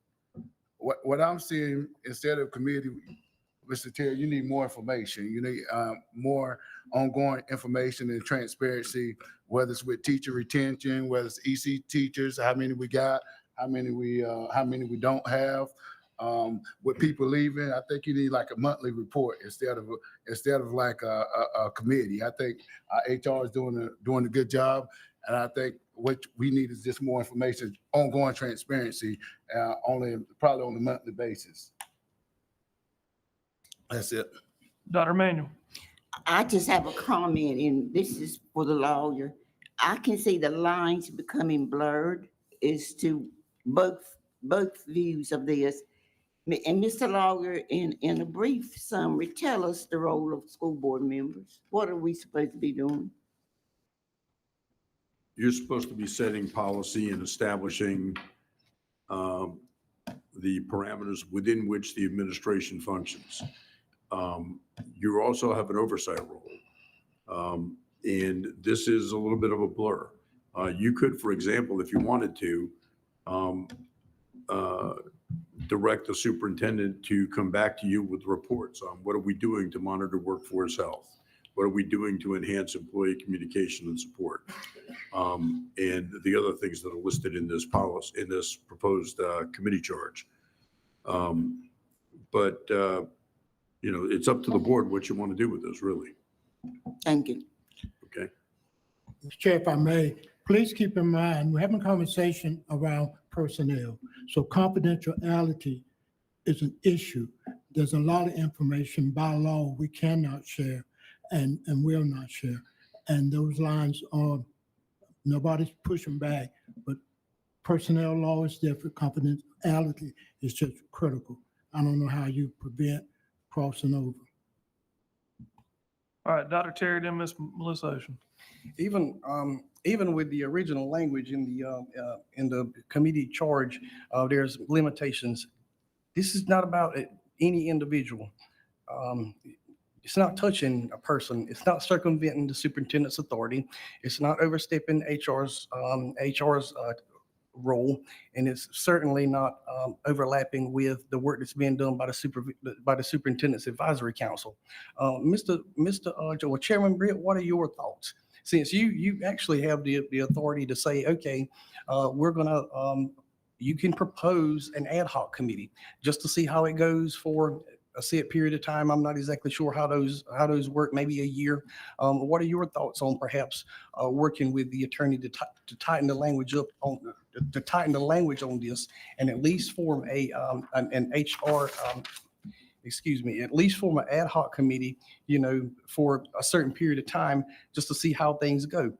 S11: what I'm seeing, instead of committee, Mr. Terry, you need more information. You need more ongoing information and transparency, whether it's with teacher retention, whether it's EC teachers, how many we got, how many we don't have. With people leaving, I think you need like a monthly report instead of like a committee. I think our HR is doing a good job, and I think what we need is just more information, ongoing transparency, probably on a monthly basis. That's it.
S1: Dr. Manuel.
S5: I just have a comment, and this is for the lawyer. I can see the lines becoming blurred as to both views of this. And Mr. Lawyer, in a brief summary, tell us the role of school board members. What are we supposed to be doing?
S22: You're supposed to be setting policy and establishing the parameters within which the administration functions. You also have an oversight role. And this is a little bit of a blur. You could, for example, if you wanted to, direct the superintendent to come back to you with reports on what are we doing to monitor workforce health? What are we doing to enhance employee communication and support? And the other things that are listed in this policy, in this proposed committee charge. But it's up to the board what you want to do with this, really.
S5: Thank you.
S22: Okay.
S20: Mr. Chair, if I may, please keep in mind, we're having a conversation around personnel. So confidentiality is an issue. There's a lot of information by law we cannot share and will not share. And those lines are, nobody's pushing back, but personnel law is different. Confidentiality is just critical. I don't know how you prevent crossing over.
S1: All right, Dr. Terry, then Ms. Melissa Ocean.
S21: Even with the original language in the committee charge, there's limitations. This is not about any individual. It's not touching a person. It's not circumventing the superintendent's authority. It's not overstepping HR's role, and it's certainly not overlapping with the work that's being done by the superintendent's advisory council. Chairman Britt, what are your thoughts? Since you actually have the authority to say, okay, you can propose an ad hoc committee just to see how it goes for a set period of time. I'm not exactly sure how those work, maybe a year. What are your thoughts on perhaps working with the attorney to tighten the language up on this, and at least form an HR at least form an ad hoc committee, for a certain period of time just to see how things go?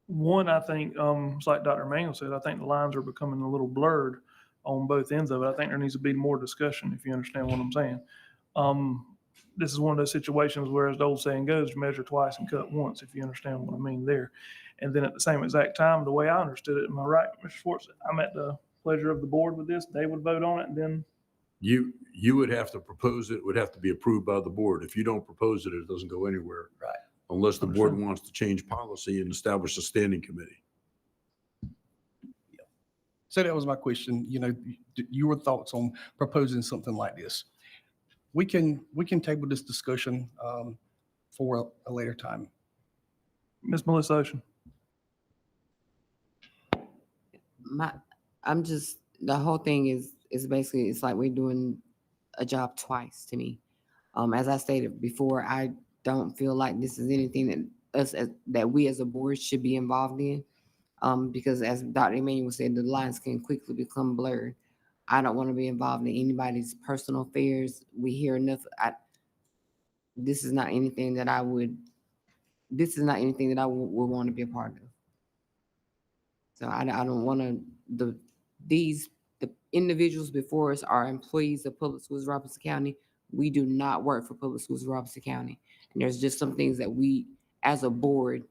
S1: One, I think, it's like Dr. Manuel said, I think the lines are becoming a little blurred on both ends of it. I think there needs to be more discussion, if you understand what I'm saying. This is one of those situations where, as the old saying goes, measure twice and cut once, if you understand what I mean there. And then at the same exact time, the way I understood it, am I right, Mr. Schwartz? I'm at the pleasure of the board with this. They would vote on it, and then
S22: You would have to propose it, would have to be approved by the board. If you don't propose it, it doesn't go anywhere.
S21: Right.
S22: Unless the board wants to change policy and establish a standing committee.
S21: So that was my question, your thoughts on proposing something like this. We can table this discussion for a later time.
S1: Ms. Melissa Ocean.
S4: The whole thing is basically, it's like we're doing a job twice to me. As I stated before, I don't feel like this is anything that we as a board should be involved in. Because as Dr. Emmanuel said, the lines can quickly become blurred. I don't want to be involved in anybody's personal affairs. We hear enough. This is not anything that I would want to be a part of. So I don't want to, the individuals before us are employees of Public Schools of Robeson County. We do not work for Public Schools of Robeson County. And there's just some things that we, as a board,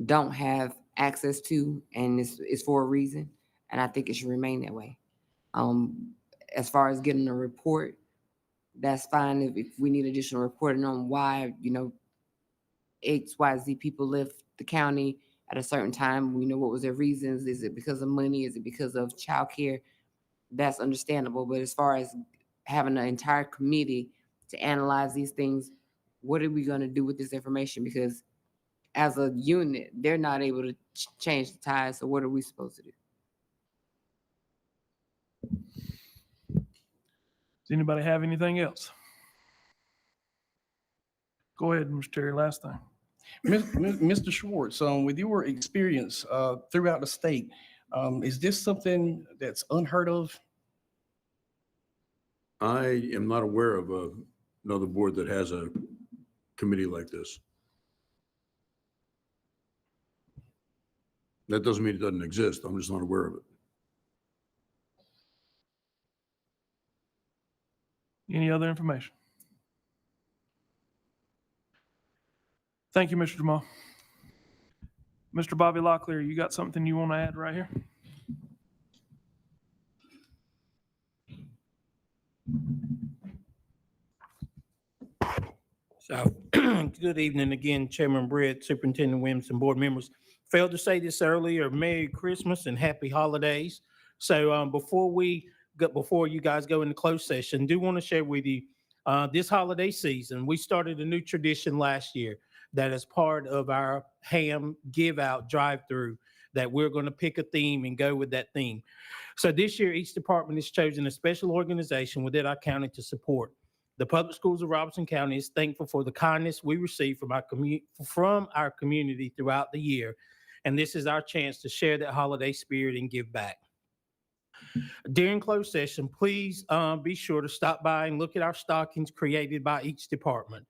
S4: don't have access to, and it's for a reason. And I think it should remain that way. As far as getting a report, that's fine if we need additional reporting on why, XYZ people left the county at a certain time. We know what was their reasons. Is it because of money? Is it because of childcare? That's understandable. But as far as having an entire committee to analyze these things, what are we going to do with this information? Because as a unit, they're not able to change the ties. So what are we supposed to do?
S1: Does anybody have anything else? Go ahead, Mr. Terry, last thing.
S21: Mr. Schwartz, with your experience throughout the state, is this something that's unheard of?
S22: I am not aware of another board that has a committee like this. That doesn't mean it doesn't exist. I'm just not aware of it.
S1: Any other information? Thank you, Mr. Jamal. Mr. Bobby Locklear, you got something you want to add right here?
S14: So, good evening again, Chairman Britt, Superintendent Williams, and board members. Failed to say this earlier, Merry Christmas and Happy Holidays. So before you guys go into closed session, do want to share with you this holiday season, we started a new tradition last year that is part of our ham give out drive-through, that we're going to pick a theme and go with that theme. So this year, each department has chosen a special organization within our county to support. The Public Schools of Robeson County is thankful for the kindness we receive from our community throughout the year. And this is our chance to share that holiday spirit and give back. During closed session, please be sure to stop by and look at our stockings created by each department.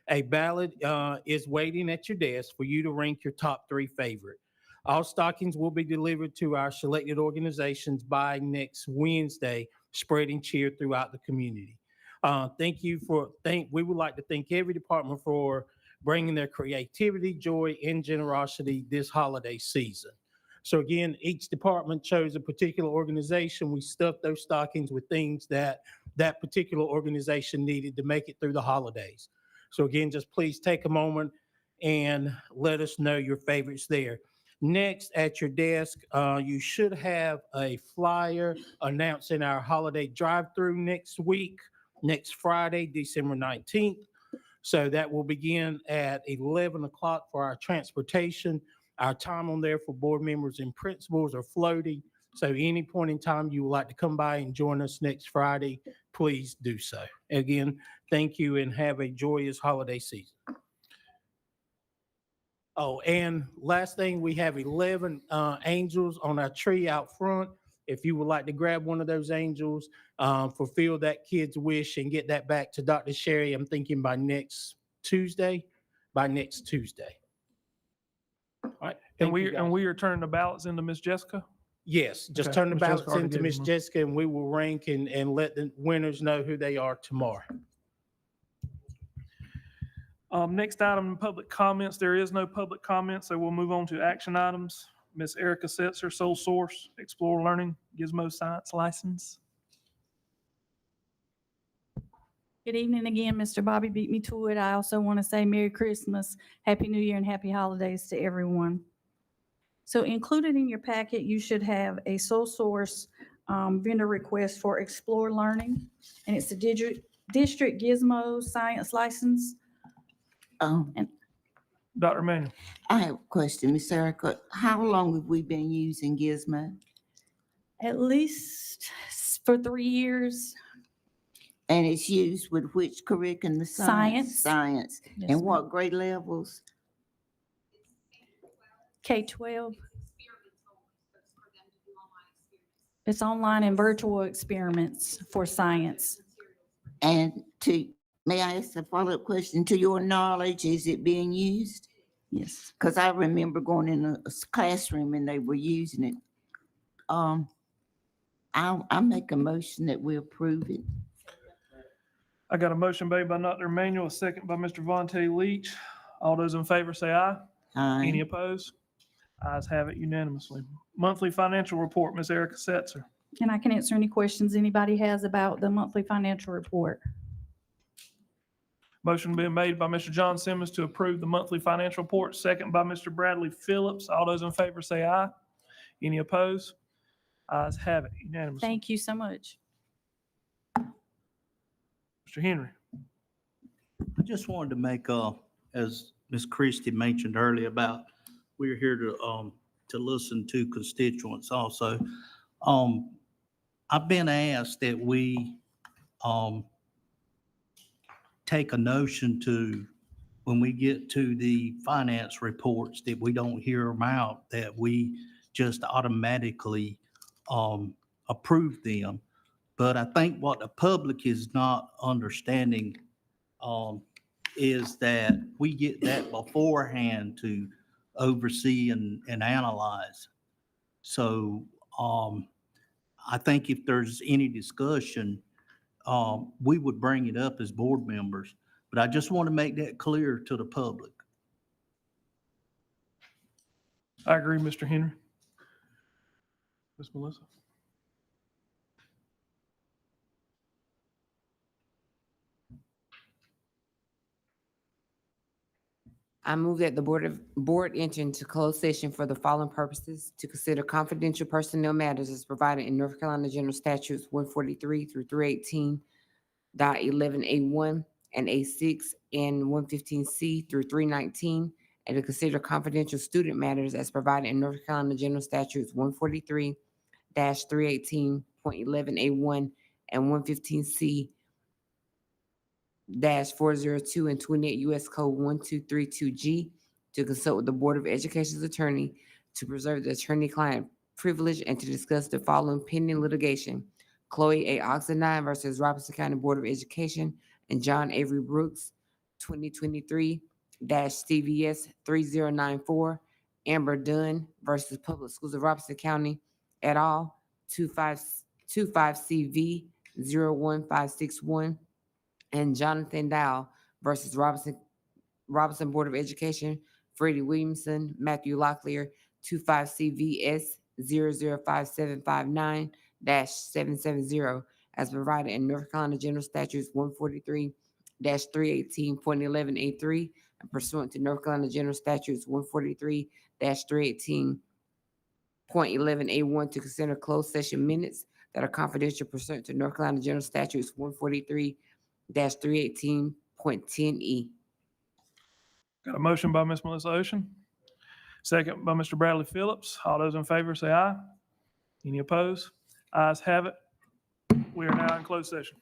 S14: A ballot is waiting at your desk for you to rank your top 3 favorite. All stockings will be delivered to our selected organizations by next Wednesday, spreading cheer throughout the community. We would like to thank every department for bringing their creativity, joy, and generosity this holiday season. So again, each department chose a particular organization. We stuffed those stockings with things that particular organization needed to make it through the holidays. So again, just please take a moment and let us know your favorites there. Next, at your desk, you should have a flyer announcing our holiday drive-through next Friday, December 19th. So that will begin at 11 o'clock for our transportation. Our time on there for board members and principals are floating. So any point in time you would like to come by and join us next Friday, please do so. Again, thank you and have a joyous holiday season. Oh, and last thing, we have 11 angels on our tree out front. If you would like to grab one of those angels, fulfill that kid's wish and get that back to Dr. Sherry, I'm thinking by next Tuesday. All right.
S1: And we are turning the ballots into Miss Jessica?
S14: Yes, just
S1: Okay,
S14: turn the
S1: Ms. Jessica
S14: ballots
S1: already
S14: into
S1: gave
S14: Miss
S1: them.
S14: Jessica and we will rank and let the winners know who they are tomorrow.
S1: Next item, public comments. There is no public comment, so we'll move on to action items. Miss Erica Setzer, Sole Source, Explore Learning, Gizmo Science License.
S8: Good evening again, Mr. Bobby beat me to it. I also want to say Merry Christmas, Happy New Year, and Happy Holidays to everyone. So included in your packet, you should have a sole source vendor request for Explore Learning, and it's a district Gizmo Science License.
S1: Dr. Manuel.
S5: I have a question, Ms. Erica. How long have we been using Gizmo?
S8: At least for 3 years.
S5: And it's used with which curriculum?
S8: Science.
S5: Science.
S8: Yes,
S5: And
S8: ma'am.
S5: what grade levels?
S8: K-12. It's online and virtual experiments for science.
S5: And may I ask a follow-up question? To your knowledge, is it being used?
S8: Yes.
S5: Because I remember going in a classroom and they were using it. I make a motion that we approve it.
S1: I got a motion made by Dr. Manuel, a second by Mr. Vontae Leach. All those in favor say aye.
S5: Aye.
S1: Any opposed? Ayes have it unanimously. Monthly financial report, Ms. Erica Setzer.
S8: And I can answer any questions anybody has about the monthly financial report.
S1: Motion being made by Mr. John Simmons to approve the monthly financial report, second by Mr. Bradley Phillips. All those in favor say aye. Any opposed? Ayes have it unanimously.
S8: Thank you so much.
S1: Mr. Henry.
S19: I just wanted to make, as Ms. Christie mentioned earlier about, we're here to listen to constituents also. I've been asked that we, take a notion to, when we get to the finance reports, that we don't hear them out, that we just automatically, approve them. But I think what the public is not understanding, is that we get that beforehand to oversee and analyze. So I think if there's any discussion, we would bring it up as board members. But I just want to make that clear to the public.
S1: I agree, Mr. Henry. Ms. Melissa?
S4: I move that the board enter into closed session for the following purposes: to consider confidential personnel matters as provided in North Carolina General Statutes 143 through 318.11A1 and A6 and 115C through 319, and to consider confidential student matters as provided in North Carolina General Statutes 143-318.11A1 and 115C 402 and 28 U.S. Code 1232G, to consult with the Board of Education's attorney to preserve the attorney-client privilege and to discuss the following pending litigation: Chloe A. Oxendine versus Robeson County Board of Education and John Avery Brooks, 2023-CVS 3094, Amber Dunn versus Public Schools of Robeson County et al., 25CV 01561, and Jonathan Dow versus Robinson Board of Education, Freddie Williamson, Matthew Locklear, 25CVS 005759-770, as provided in North Carolina General Statutes 143-318.11A3 and pursuant to North Carolina General Statutes 143-318.11A1, to consider closed session minutes that are confidential pursuant to North Carolina General Statutes 143-318.10E.
S1: Got a motion by Ms. Melissa Ocean, second by Mr. Bradley Phillips. All those in favor say aye. Any opposed? Ayes have it. We are now in closed session.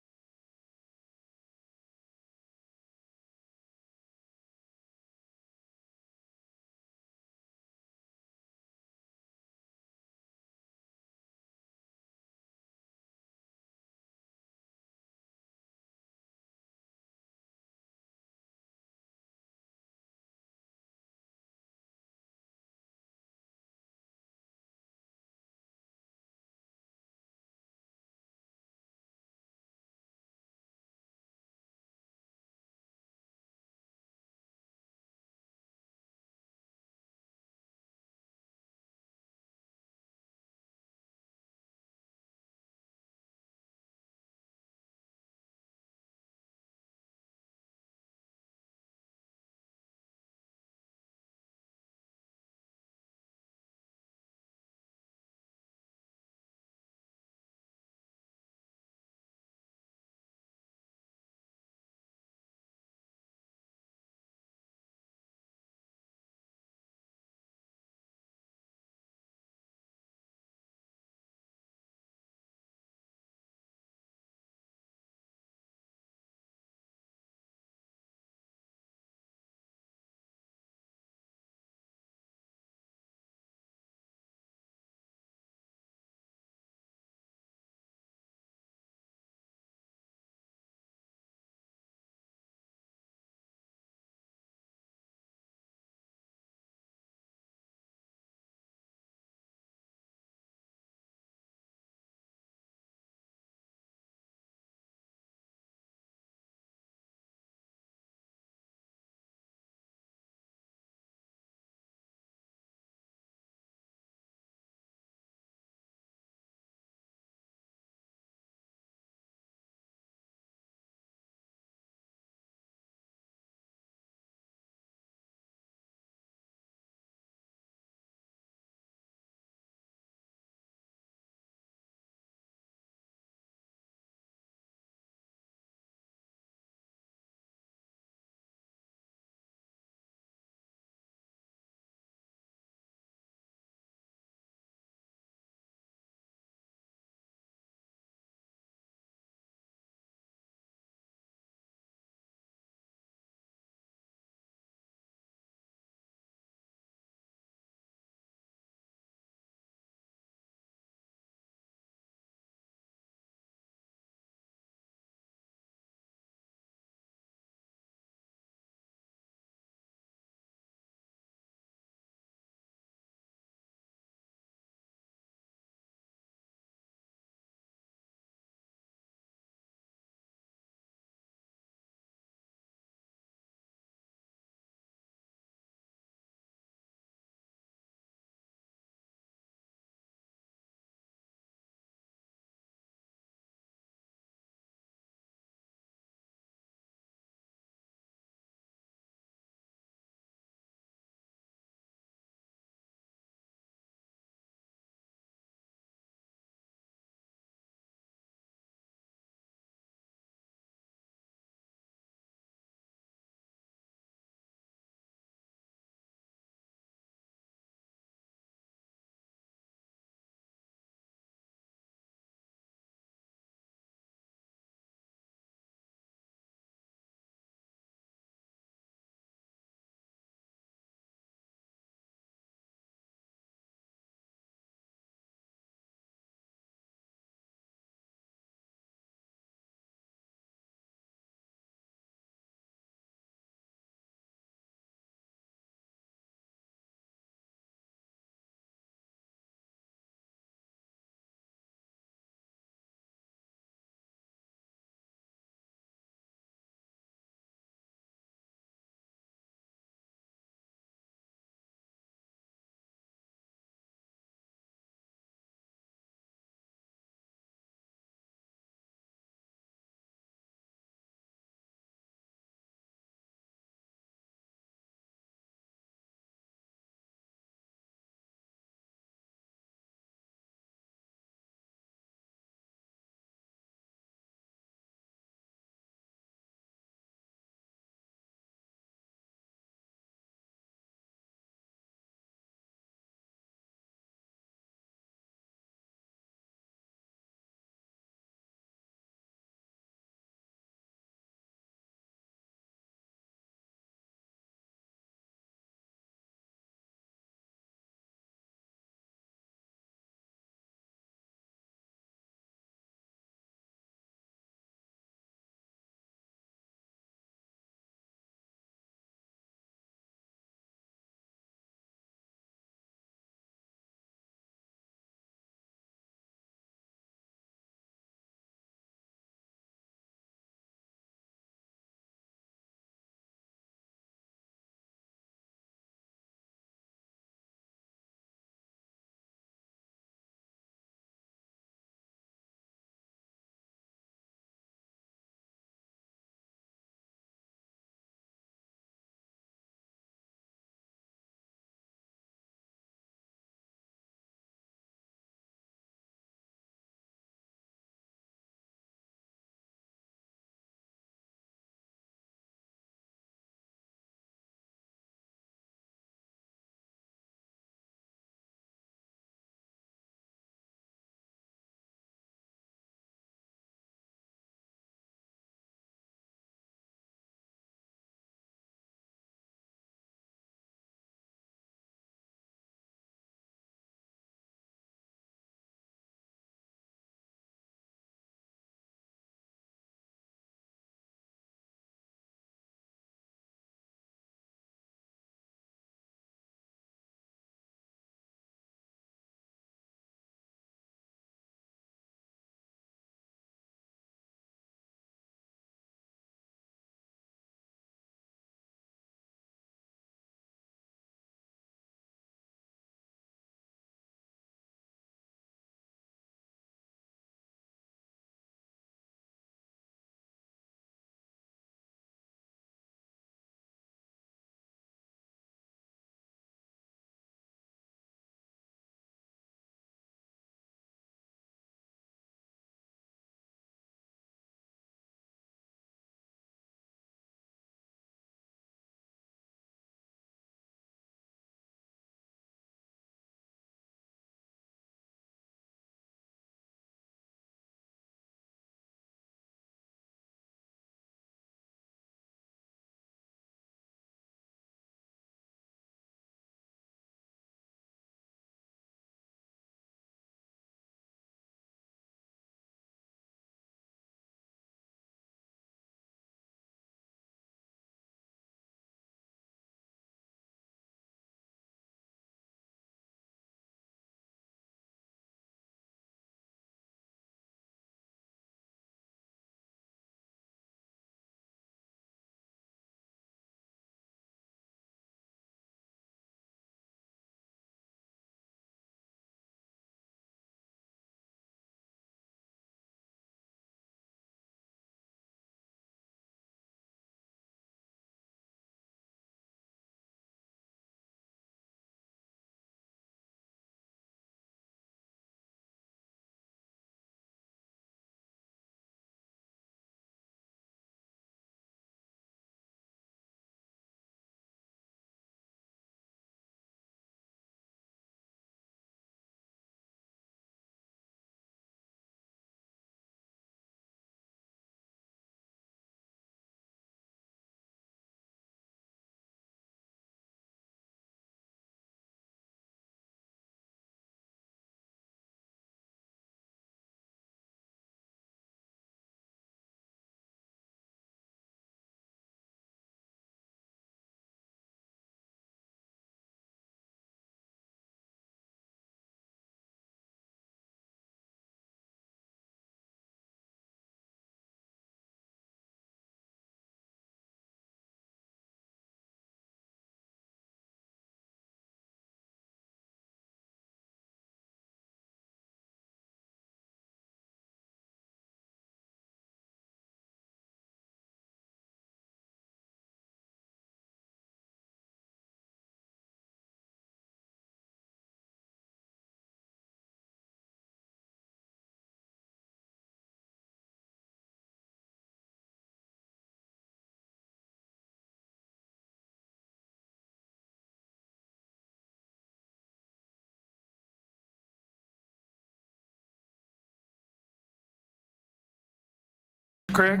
S1: Craig,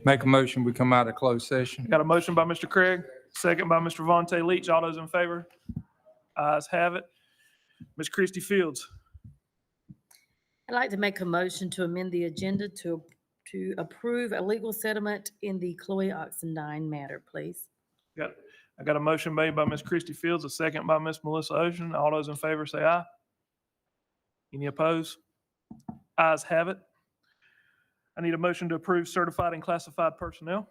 S12: Make a motion, we come out of closed session.
S1: got a motion by Mr. Craig, second by Mr. Vontae Leach. All those in favor? Ayes have it. Ms. Christie Fields.
S10: I'd like to make a motion to amend the agenda to approve a legal settlement in the Chloe Oxendine matter, please.
S1: I got a motion made by Ms. Christie Fields, a second by Ms. Melissa Ocean. All those in favor say aye. Any opposed? Ayes have it. I need a motion to approve certified and classified personnel.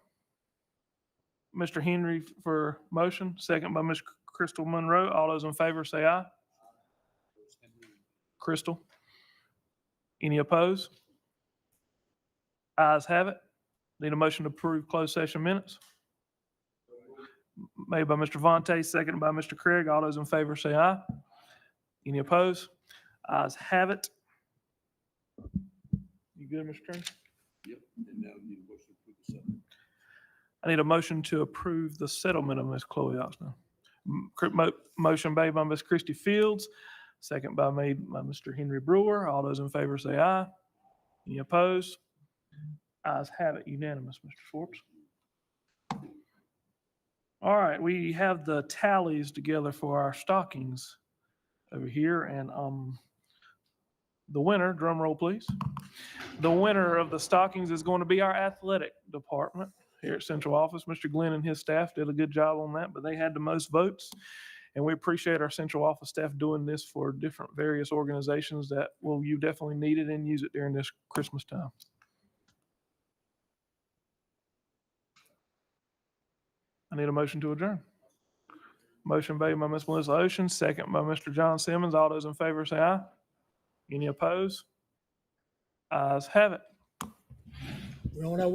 S1: Mr. Henry for motion, second by Ms. Crystal Monroe. All those in favor say aye. Crystal. Any opposed? Ayes have it. Need a motion to approve closed session minutes. Made by Mr. Vontae, seconded by Mr. Craig. All those in favor say aye. Any opposed? Ayes have it. You good, Mr. Turner?
S22: Yep. And now you need a motion to approve the settlement.
S1: I need a motion to approve the settlement of Ms. Chloe Oxnell. Motion made by Ms. Christie Fields, second made by Mr. Henry Brewer. All those in favor say aye. Any opposed? Ayes have it, unanimous, Mr. Schwartz. All right, we have the tallies together for our stockings over here, and the winner, drum roll please. The winner of the stockings is going to be our athletic department here at Central Office. Mr. Glenn and his staff did a good job on that, but they had the most votes. And we appreciate our Central Office staff doing this for different various organizations that you definitely need it and use it during this Christmas time. I need a motion to adjourn. Motion made by Ms. Melissa Ocean, second by Mr. John Simmons. All those in favor say aye. Any opposed? Ayes have it.
S20: We're on our way.